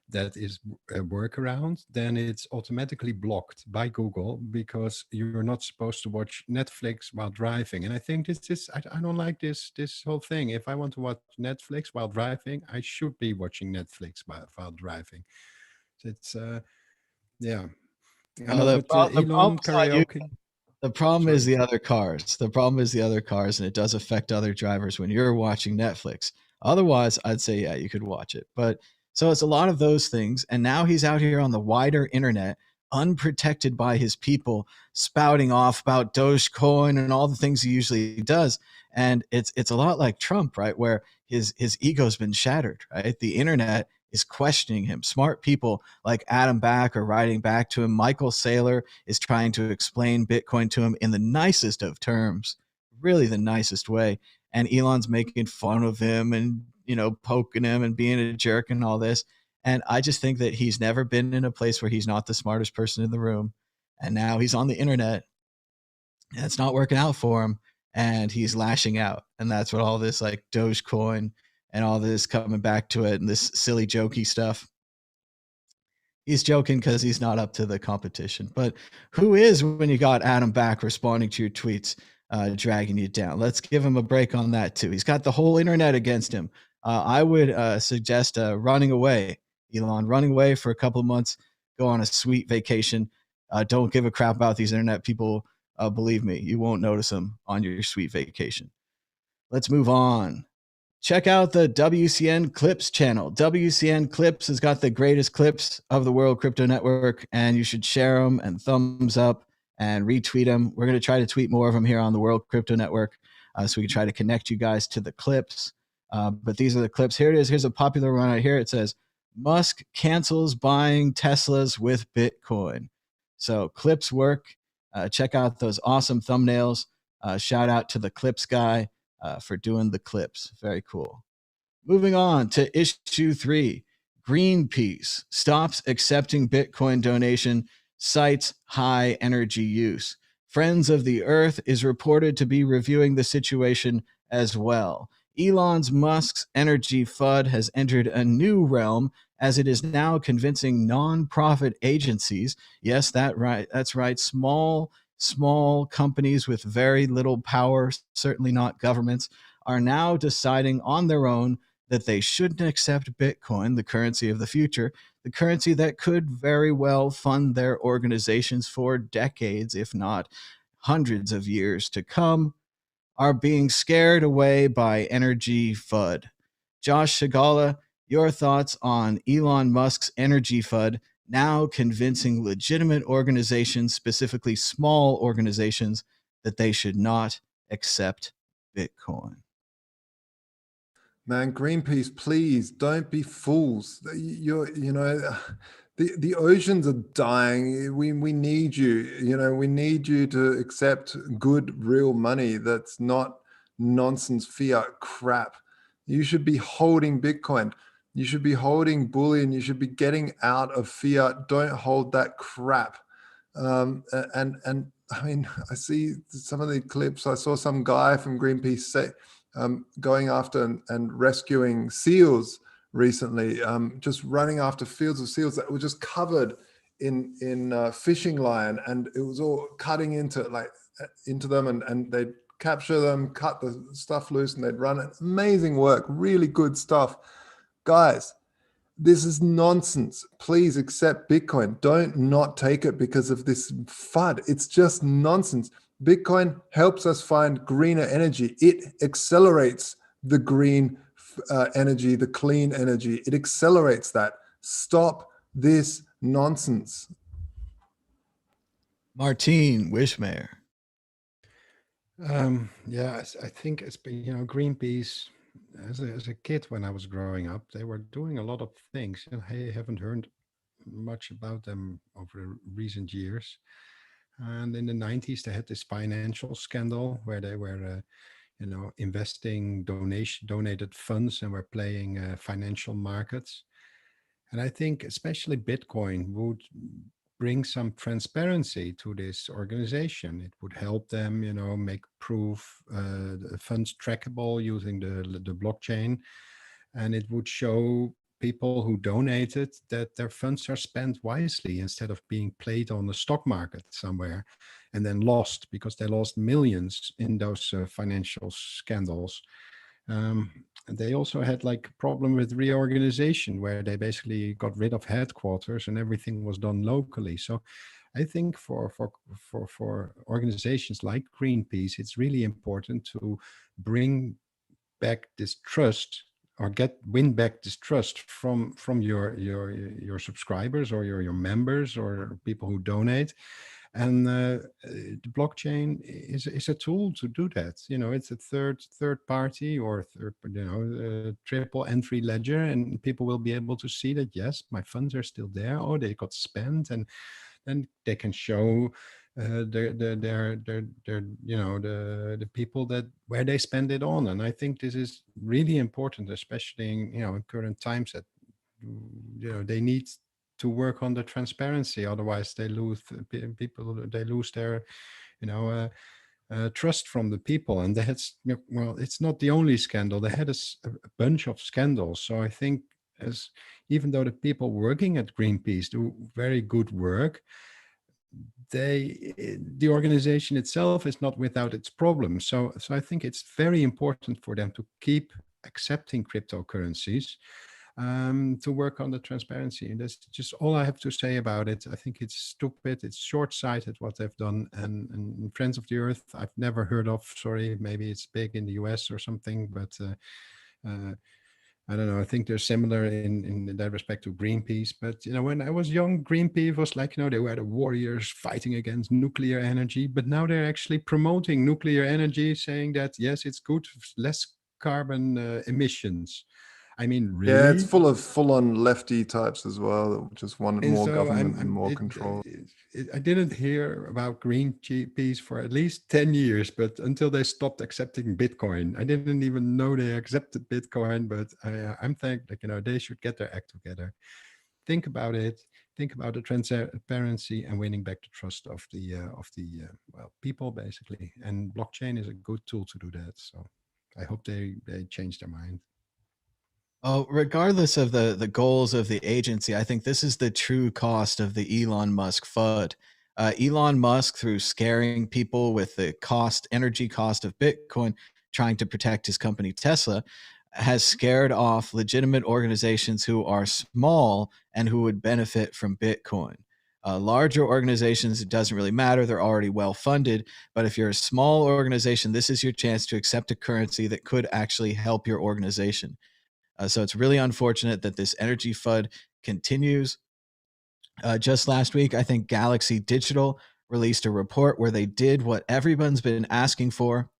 that is a workaround, then it's automatically blocked by Google because you're not supposed to watch Netflix while driving. And I think I don't like this whole thing. If I want to watch Netflix while driving, I should be watching Netflix while driving. It's yeah. The problem is the other cars. The problem is the other cars, and it does affect other drivers when you're watching Netflix. Otherwise, I'd say, yeah, you could watch it. But so it's a lot of those things. And now he's out here on the wider internet, unprotected by his people, spouting off about Dogecoin and all the things he usually does. And it's a lot like Trump, right? Where his ego's been shattered, right? The internet is questioning him. Smart people like Adam Back are writing back to him. Michael Saylor is trying to explain Bitcoin to him in the nicest of terms, really the nicest way. And Elon's making fun of him and, poking him and being a jerk and all this. And I just think that he's never been in a place where he's not the smartest person in the room. And now he's on the internet and it's not working out for him. And he's lashing out. And that's what all this like Dogecoin and all this coming back to it and this silly jokey stuff. He's joking because he's not up to the competition. But who is when you got Adam Back responding to your tweets, dragging you down? Let's give him a break on that too. He's got the whole internet against him. I would suggest running away, Elon, running away for a couple of months, go on a sweet vacation. Don't give a crap about these internet people. Believe me, you won't notice them on your sweet vacation. Let's move on. Check out the WCN Clips channel. WCN Clips has got the greatest clips of the World Crypto Network, and you should share them and thumbs up and retweet them. We're going to try to tweet more of them here on the World Crypto Network so we can try to connect you guys to the clips. But these are the clips. Here it is. Here's a popular one right here. It says, Musk cancels buying Teslas with Bitcoin. So clips work. Check out those awesome thumbnails. Shout out to the clips guy for doing the clips. Very cool. Moving on to issue 3. Greenpeace stops accepting Bitcoin donation, cites high energy use. Friends of the Earth is reported to be reviewing the situation as well. Elon Musk's energy FUD has entered a new realm as it is now convincing nonprofit agencies, yes, that's right, small companies with very little power, certainly not governments, are now deciding on their own that they shouldn't accept Bitcoin, the currency of the future, the currency that could very well fund their organizations for decades, if not hundreds of years to come, are being scared away by energy FUD. Josh Shigala, your thoughts on Elon Musk's energy FUD now convincing legitimate organizations, specifically small organizations, that they should not accept Bitcoin? Man, Greenpeace, please don't be fools. The oceans are dying. We need you. We need you to accept good, real money that's not nonsense fiat crap. You should be holding Bitcoin. You should be holding bullion. You should be getting out of fiat. Don't hold that crap. And I mean, I see some of the clips. I saw some guy from Greenpeace say, going after and rescuing seals recently, just running after fields of seals that were just covered in fishing line, and it was all cutting into them, and they'd capture them, cut the stuff loose, and they'd run it. Amazing work, really good stuff. Guys, this is nonsense. Please accept Bitcoin. Don't not take it because of this FUD. It's just nonsense. Bitcoin helps us find greener energy. It accelerates the green energy, the clean energy. It accelerates that. Stop this nonsense. Martine Wishmayer. Yeah, I think it's been, Greenpeace, as a kid when I was growing up, they were doing a lot of things. I haven't heard much about them over recent years. And in the 90s, they had this financial scandal where they were, investing donated funds and were playing financial markets. And I think especially Bitcoin would bring some transparency to this organization. It would help them, make proof, the funds trackable using the blockchain. And it would show people who donated that their funds are spent wisely instead of being played on the stock market somewhere and then lost, because they lost millions in those financial scandals. And they also had like a problem with reorganization, where they basically got rid of headquarters and everything was done locally. So I think for organizations like Greenpeace, it's really important to bring back this trust, or win back this trust from your subscribers or your members or people who donate. And the blockchain is a tool to do that. It's a third party or triple entry ledger, and people will be able to see that, yes, my funds are still there, or they got spent, and then they can show the people that where they spend it on. And I think this is really important, especially in current times, that they need to work on the transparency. Otherwise, they lose their trust from the people. And they had, it's not the only scandal. They had a bunch of scandals. So I think, even though the people working at Greenpeace do very good work, the organization itself is not without its problems. So I think it's very important for them to keep accepting cryptocurrencies, to work on the transparency. And that's just all I have to say about it. I think it's stupid, it's short-sighted what they've done. And Friends of the Earth, I've never heard of. Sorry, maybe it's big in the US or something, but I don't know. I think they're similar in that respect to Greenpeace. But, when I was young, Greenpeace was like, they were the warriors fighting against nuclear energy. But now they're actually promoting nuclear energy, saying that, yes, it's good, less carbon emissions. I mean, really? Yeah, it's full of full-on lefty types as well that just wanted And more so government and more control. I didn't hear about Greenpeace for at least 10 years, but until they stopped accepting Bitcoin. I didn't even know they accepted Bitcoin, but I'm thinking, they should get their act together. Think about it. Think about the transparency and winning back the trust of the people, basically. And blockchain is a good tool to do that. So I hope they change their mind. Oh, regardless of the goals of the agency, I think this is the true cost of the Elon Musk FUD. Elon Musk, through scaring people with the energy cost of Bitcoin, trying to protect his company Tesla, has scared off legitimate organizations who are small and who would benefit from Bitcoin. Larger organizations, it doesn't really matter. They're already well funded. But if you're a small organization, this is your chance to accept a currency that could actually help your organization. So it's really unfortunate that this energy FUD continues. Just last week, I think Galaxy Digital released a report where they did what everyone's been asking for.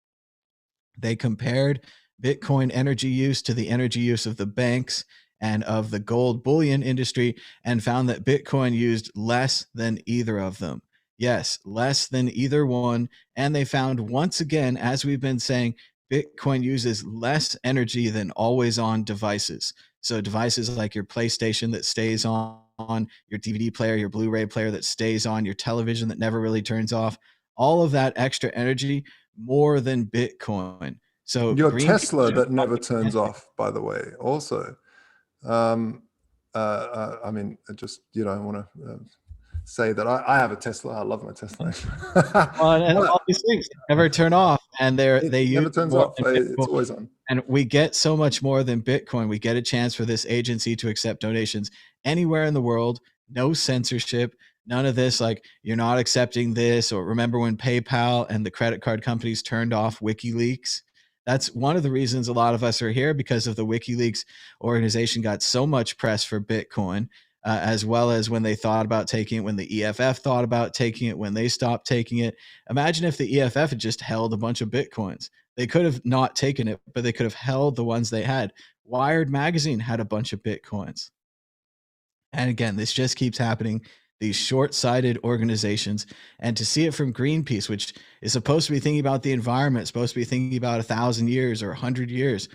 They compared Bitcoin energy use to the energy use of the banks and of the gold bullion industry and found that Bitcoin used less than either of them. Yes, less than either one. And they found, once again, as we've been saying, Bitcoin uses less energy than always on devices. So devices like your PlayStation that stays on, your DVD player, your Blu-ray player that stays on, your television that never really turns off, all of that extra energy more than Bitcoin. So Your Greenpeace Tesla that never turns off, by the way, also. I mean, just, you don't want to say that I have a Tesla. I love my Tesla. and all these things never turn off, and they never use turns more off. than It's Bitcoin. always on. And we get so much more than Bitcoin. We get a chance for this agency to accept donations anywhere in the world, no censorship, none of this, like, you're not accepting this. Or remember when PayPal and the credit card companies turned off WikiLeaks? That's one of the reasons a lot of us are here, because of the WikiLeaks organization got so much press for Bitcoin, as well as when they thought about taking it, when the EFF thought about taking it, when they stopped taking it. Imagine if the EFF had just held a bunch of Bitcoins. They could have not taken it, but they could have held the ones they had. Wired magazine had a bunch of Bitcoins. And again, this just keeps happening. These short-sighted organizations, and to see it from Greenpeace, which is supposed to be thinking about the environment, supposed to be thinking about 1,000 years or 100 years.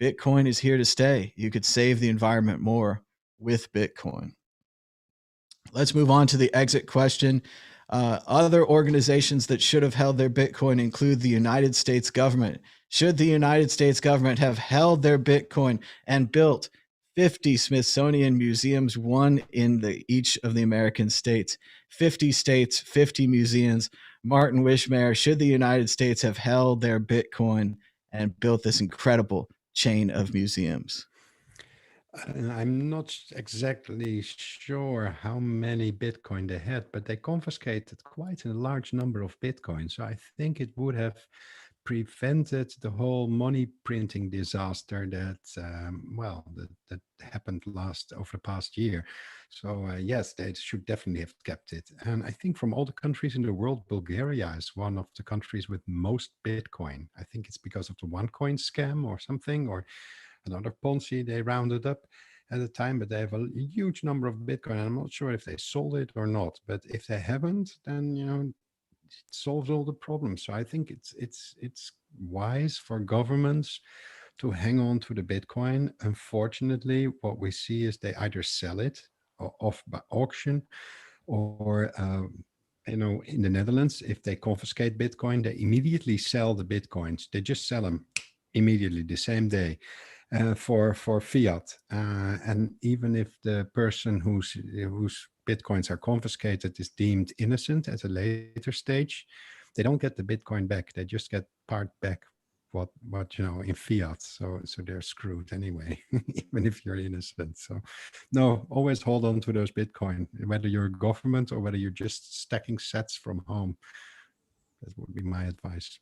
Bitcoin is here to stay. You could save the environment more with Bitcoin. Let's move on to the exit question. Other organizations that should have held their Bitcoin include the United States government. Should the United States government have held their Bitcoin and built 50 Smithsonian museums, one in each of the American states? 50 states, 50 museums. Martin Wishmayer, should the United States have held their Bitcoin and built this incredible chain of museums? I'm not exactly sure how many Bitcoin they had, but they confiscated quite a large number of Bitcoin. So I think it would have prevented the whole money printing disaster that, that happened over the past year. So yes, they should definitely have kept it. And I think from all the countries in the world, Bulgaria is one of the countries with most Bitcoin. I think it's because of the OneCoin scam or something, or another Ponzi they rounded up at the time, but they have a huge number of Bitcoin. I'm not sure if they sold it or not, but if they haven't, then, it solves all the problems. So I think it's wise for governments to hang on to the Bitcoin. Unfortunately, what we see is they either sell it off by auction, or in the Netherlands, if they confiscate Bitcoin, they immediately sell the Bitcoins. They just sell them immediately the same day. For fiat, and even if the person whose Bitcoins are confiscated is deemed innocent at a later stage, they don't get the Bitcoin back. They just get part back, what in fiat. So they're screwed anyway, even if you're innocent. So no, always hold on to those Bitcoin, whether you're a government or whether you're just stacking sats from home. That would be my advice.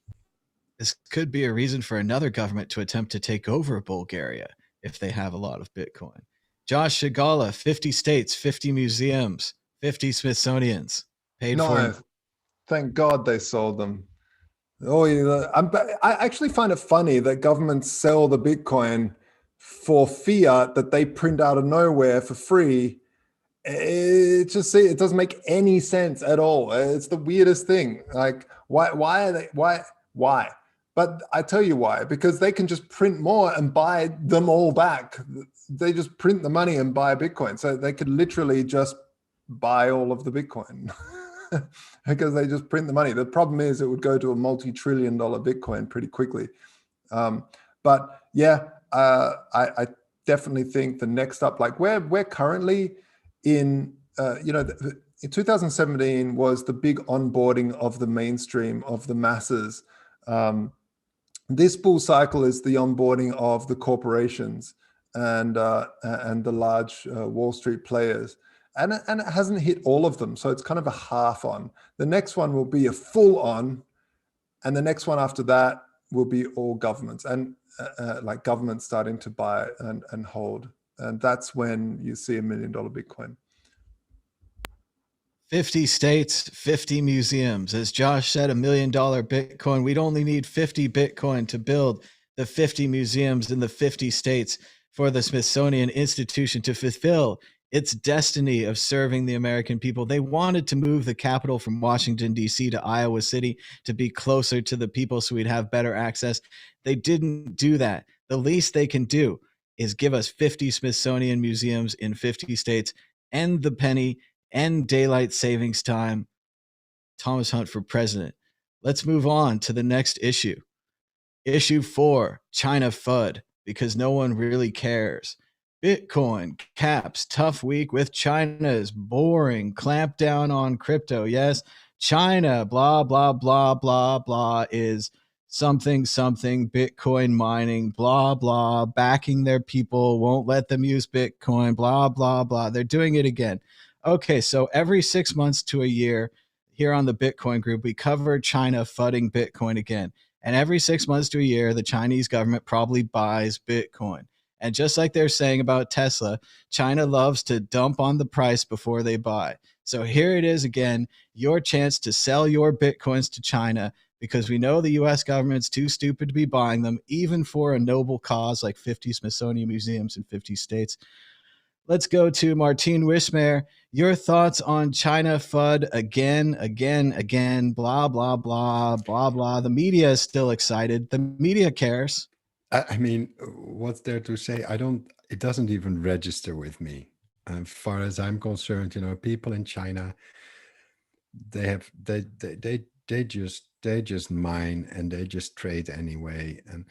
This could be a reason for another government to attempt to take over Bulgaria if they have a lot of Bitcoin. Josh Shigala, 50 states, 50 museums, 50 Smithsonians paid for. No, thank God they sold them. Oh, I actually find it funny that governments sell the Bitcoin for fiat that they print out of nowhere for free. It doesn't make any sense at all. It's the weirdest thing. Like, why are they? Why? But I tell you why, because they can just print more and buy them all back. They just print the money and buy Bitcoin. So they could literally just buy all of the Bitcoin because they just print the money. The problem is it would go to a multi-trillion-dollar Bitcoin pretty quickly. But yeah, I definitely think the next up, like we're currently in, in 2017 was the big onboarding of the mainstream, of the masses. This bull cycle is the onboarding of the corporations and the large Wall Street players. And it hasn't hit all of them. So it's kind of a half on. The next one will be a full on. And the next one after that will be all governments and like governments starting to buy and hold. And that's when you see $1 million Bitcoin. 50 states, 50 museums. As Josh said, $1 million Bitcoin. We'd only need 50 Bitcoin to build the 50 museums in the 50 states for the Smithsonian Institution to fulfill its destiny of serving the American people. They wanted to move the capital from Washington, D.C. to Iowa City to be closer to the people so we'd have better access. They didn't do that. The least they can do is give us 50 Smithsonian museums in 50 states, end the penny, end daylight savings time. Thomas Hunt for president. Let's move on to the next issue. Issue 4, China FUD, because no one really cares. Bitcoin caps tough week with China's boring clampdown on crypto. Yes, China, blah, blah, blah, blah, blah, is something, Bitcoin mining, blah, blah, backing their people, won't let them use Bitcoin, blah, blah, blah. They're doing it again. Okay, so every 6 months to a year here on the Bitcoin group, we cover China FUDing Bitcoin again. And every 6 months to a year, the Chinese government probably buys Bitcoin. And just like they're saying about Tesla, China loves to dump on the price before they buy. So here it is again, your chance to sell your Bitcoins to China, because we know the US government's too stupid to be buying them, even for a noble cause like 50 Smithsonian museums in 50 states. Let's go to Martine Wismar. Your thoughts on China FUD again, blah, blah, blah, blah, blah. The media is still excited. The media cares. I mean, what's there to say? It doesn't even register with me. As far as I'm concerned, people in China, they just mine and they just trade anyway. And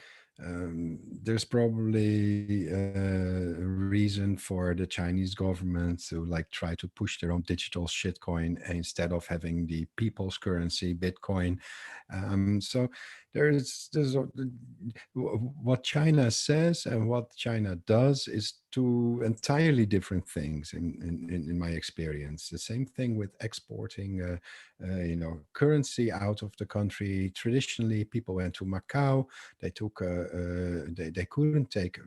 there's probably a reason for the Chinese government to like try to push their own digital shitcoin instead of having the people's currency, Bitcoin. So there's what China says and what China does is two entirely different things in my experience. The same thing with exporting currency out of the country. Traditionally, people went to Macau. They took they couldn't take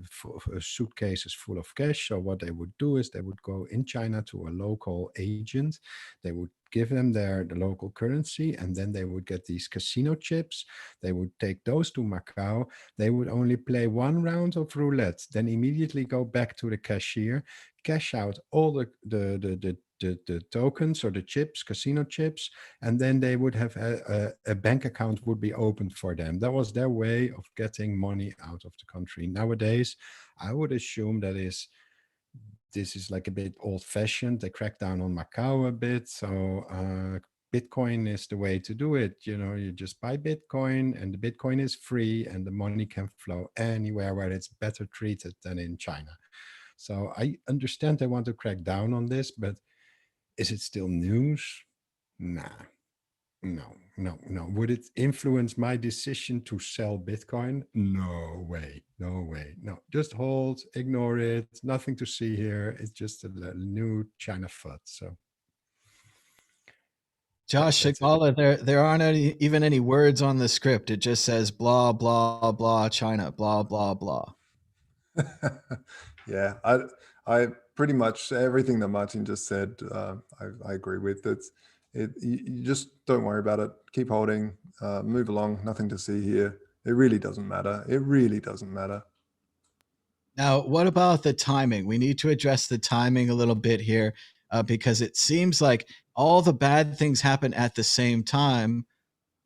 suitcases full of cash. So what they would do is they would go in China to a local agent. They would give them the local currency, and then they would get these casino chips. They would take those to Macau. They would only play one round of roulette, then immediately go back to the cashier, cash out all the tokens or the chips, casino chips, and then they would have a bank account would be opened for them. That was their way of getting money out of the country. Nowadays, I would assume this is like a bit old-fashioned. They crack down on Macau a bit, so Bitcoin is the way to do it. You just buy Bitcoin, and the Bitcoin is free, and the money can flow anywhere where it's better treated than in China. So I understand they want to crack down on this, but is it still news? Nah. No. Would it influence my decision to sell Bitcoin? No way. No, just hold, ignore it. Nothing to see here. It's just a new China FUD. So, Josh Shigala, there aren't even any words on the script. It just says blah, blah, blah, China, blah, blah, blah. Yeah, I pretty much everything that Martin just said, I agree with. You just don't worry about it. Keep holding, move along. Nothing to see here. It really doesn't matter. Now, what about the timing? We need to address the timing a little bit here, because it seems like all the bad things happen at the same time,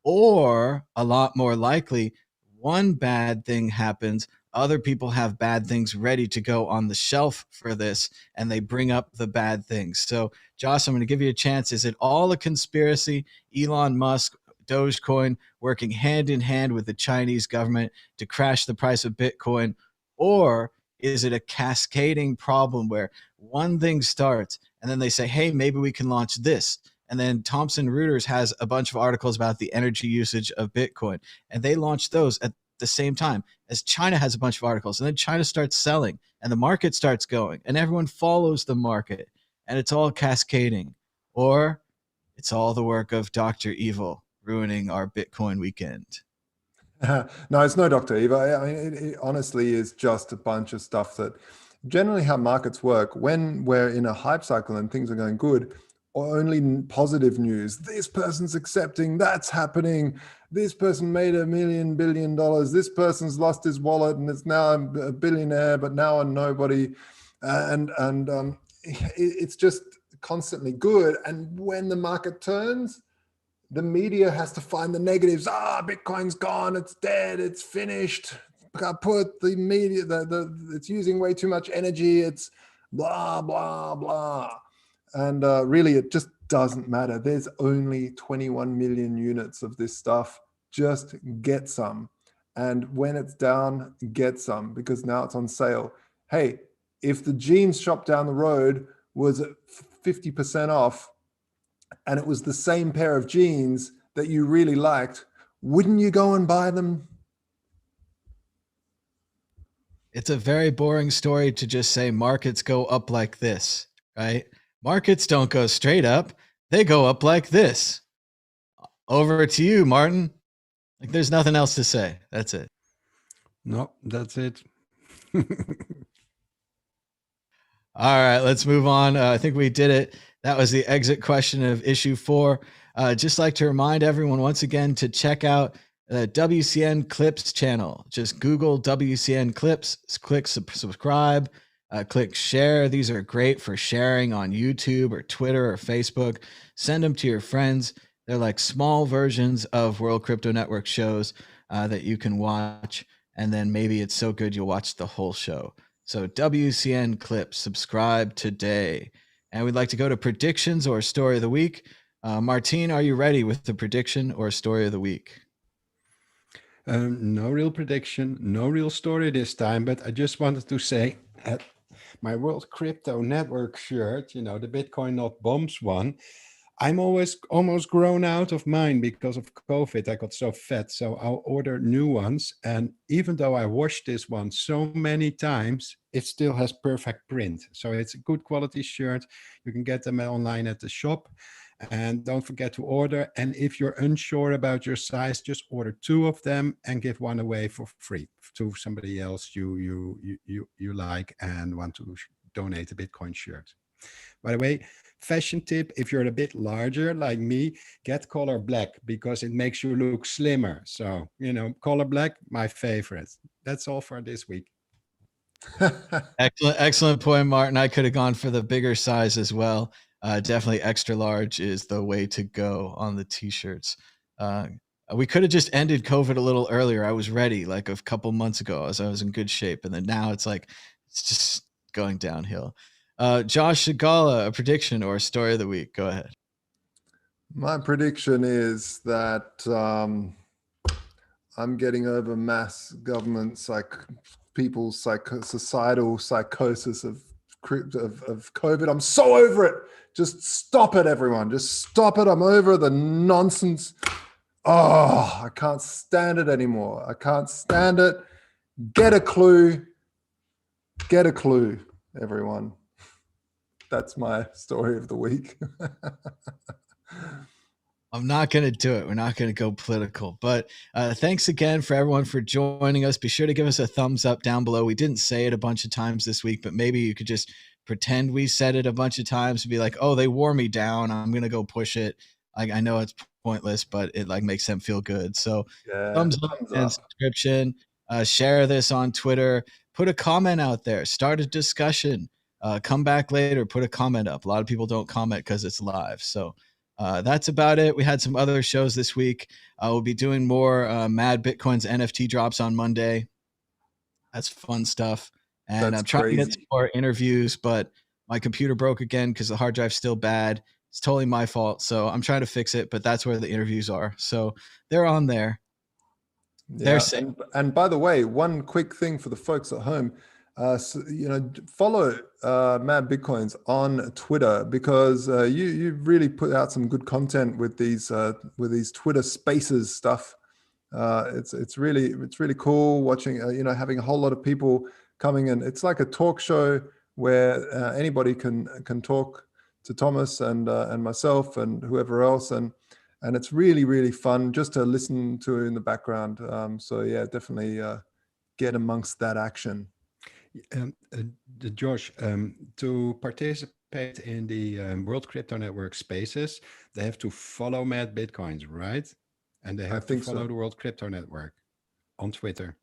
or a lot more likely, one bad thing happens, other people have bad things ready to go on the shelf for this, and they bring up the bad things. So, Josh, I'm going to give you a chance. Is it all a conspiracy? Elon Musk, Dogecoin working hand in hand with the Chinese government to crash the price of Bitcoin? Or Is it a cascading problem where one thing starts and then they say, hey, maybe we can launch this? And then Thomson Reuters has a bunch of articles about the energy usage of Bitcoin, and they launch those at the same time as China has a bunch of articles. And then China starts selling and the market starts going and everyone follows the market, and it's all cascading. Or it's all the work of Dr. Evil ruining our Bitcoin weekend. No, it's no Dr. Evil. I mean, it honestly is just a bunch of stuff that generally how markets work when we're in a hype cycle and things are going good, or only positive news. This person's accepting, that's happening. This person made $1 billion. This person's lost his wallet and is now a billionaire, but now a nobody. It's just constantly good. And when the market turns, the media has to find the negatives. Bitcoin's gone, it's dead, it's finished. Put the media, it's using way too much energy. It's blah, blah, blah. And really, it just doesn't matter. There's only 21 million units of this stuff. Just get some. And when it's down, get some, because now it's on sale. Hey, if the jeans shop down the road was at 50% off, and it was the same pair of jeans that you really liked, wouldn't you go and buy them? It's a very boring story to just say markets go up like this, right? Markets don't go straight up. They go up like this. Over to you, Martin. Like, there's nothing else to say. That's it. No, that's it. All right, let's move on. I think we did it. That was the exit question of issue 4. Just like to remind everyone once again to check out the WCN Clips channel. Just Google WCN Clips, click subscribe, click share. These are great for sharing on YouTube or Twitter or Facebook. Send them to your friends. They're like small versions of World Crypto Network shows that you can watch. And then maybe it's so good you'll watch the whole show. So WCN Clips, subscribe today. And we'd like to go to predictions or story of the week. Martine, are you ready with the prediction or story of the week? No real prediction, no real story this time, but I just wanted to say my World Crypto Network shirt, the Bitcoin Not Bombs one, I'm always almost grown out of mine because of COVID. I got so fat, so I'll order new ones. And even though I washed this one so many times, it still has perfect print. So it's a good quality shirt. You can get them online at the shop. And don't forget to order. And if you're unsure about your size, just order 2 of them and give one away for free to somebody else you like and want to donate a Bitcoin shirt. By the way, fashion tip, if you're a bit larger like me, get color black because it makes you look slimmer. So, color black, my favorite. That's all for this week. Excellent point, Martin. I could have gone for the bigger size as well. Definitely extra large is the way to go on the t-shirts. We could have just ended COVID a little earlier. I was ready like a couple months ago as I was in good shape. And then now it's just going downhill. Josh Shigala, a prediction or a story of the week. Go ahead. My prediction is that I'm getting over mass government people's societal psychosis of COVID. I'm so over it. Just stop it, everyone. Just stop it. I'm over the nonsense. Oh, I can't stand it anymore. I can't stand it. Get a clue. Get a clue, everyone. That's my story of the week. I'm not going to do it. We're not going to go political, but thanks again for everyone for joining us. Be sure to give us a thumbs up down below. We didn't say it a bunch of times this week, but maybe you could just pretend we said it a bunch of times and be like, oh, they wore me down. I'm going to go push it. I know it's pointless, but it makes them feel good. So thumbs up and subscription, share this on Twitter, put a comment out there, start a discussion, come back later, put a comment up. A lot of people don't comment because it's live. So that's about it. We had some other shows this week. We'll be doing more Mad Bitcoin's NFT drops on Monday. That's fun stuff. And I'm trying to get some more interviews, but my computer broke again because the hard drive's still bad. It's totally my fault. So I'm trying to fix it, but that's where the interviews are. So they're on there. Yeah. And by the way, one quick thing for the folks at home. So, follow Mad Bitcoins on Twitter, because you really put out some good content with these Twitter Spaces stuff. It's really cool watching. Having a whole lot of people coming in. It's like a talk show where anybody can talk to Thomas and myself and whoever else, and it's really fun just to listen to in the background. So yeah, definitely get amongst that action. Josh, to participate in the World Crypto Network Spaces, they have to follow Mad Bitcoins, right? And they have to follow the World Crypto Network on Twitter.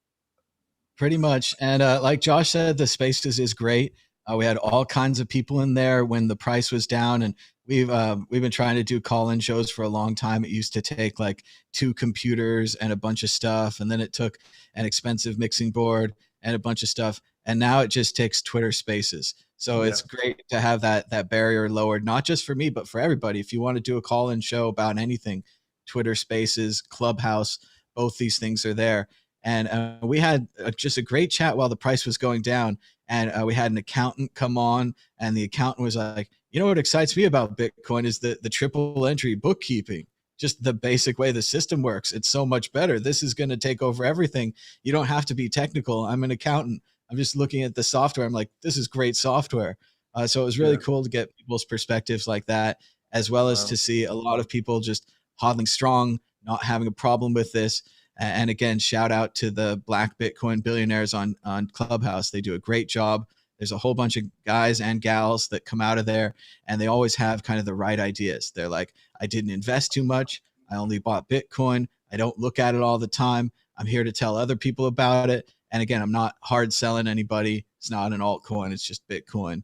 Pretty much. And like Josh said, the Spaces is great. We had all kinds of people in there when the price was down, and we've been trying to do call-in shows for a long time. It used to take like 2 computers and a bunch of stuff, and then it took an expensive mixing board and a bunch of stuff, and now it just takes Twitter Spaces. So it's great to have that barrier lowered, not just for me, but for everybody. If you want to do a call-in show about anything, Twitter Spaces, Clubhouse, both these things are there. And we had just a great chat while the price was going down. And we had an accountant come on, and the accountant was like, what excites me about Bitcoin is the triple entry bookkeeping, just the basic way the system works. It's so much better. This is going to take over everything. You don't have to be technical. I'm an accountant. I'm just looking at the software. I'm like, this is great software. So it was really cool to get people's perspectives like that, as well as to see a lot of people just hodling strong, not having a problem with this. And again, shout out to the Black Bitcoin billionaires on Clubhouse. They do a great job. There's a whole bunch of guys and gals that come out of there, and they always have kind of the right ideas. They're like, I didn't invest too much. I only bought Bitcoin. I don't look at it all the time. I'm here to tell other people about it. And again, I'm not hard selling anybody. It's not an altcoin. It's just Bitcoin.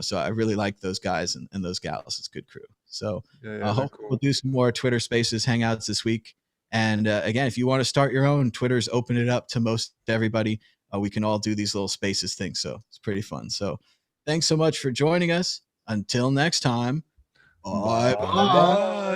So I really like those guys and those gals. It's a good crew. So I hope we'll do some more Twitter Spaces hangouts this week. And again, if you want to start your own, Twitter's open it up to most everybody. We can all do these little Spaces things. So it's pretty fun. So thanks so much for joining us. Until next time. Bye.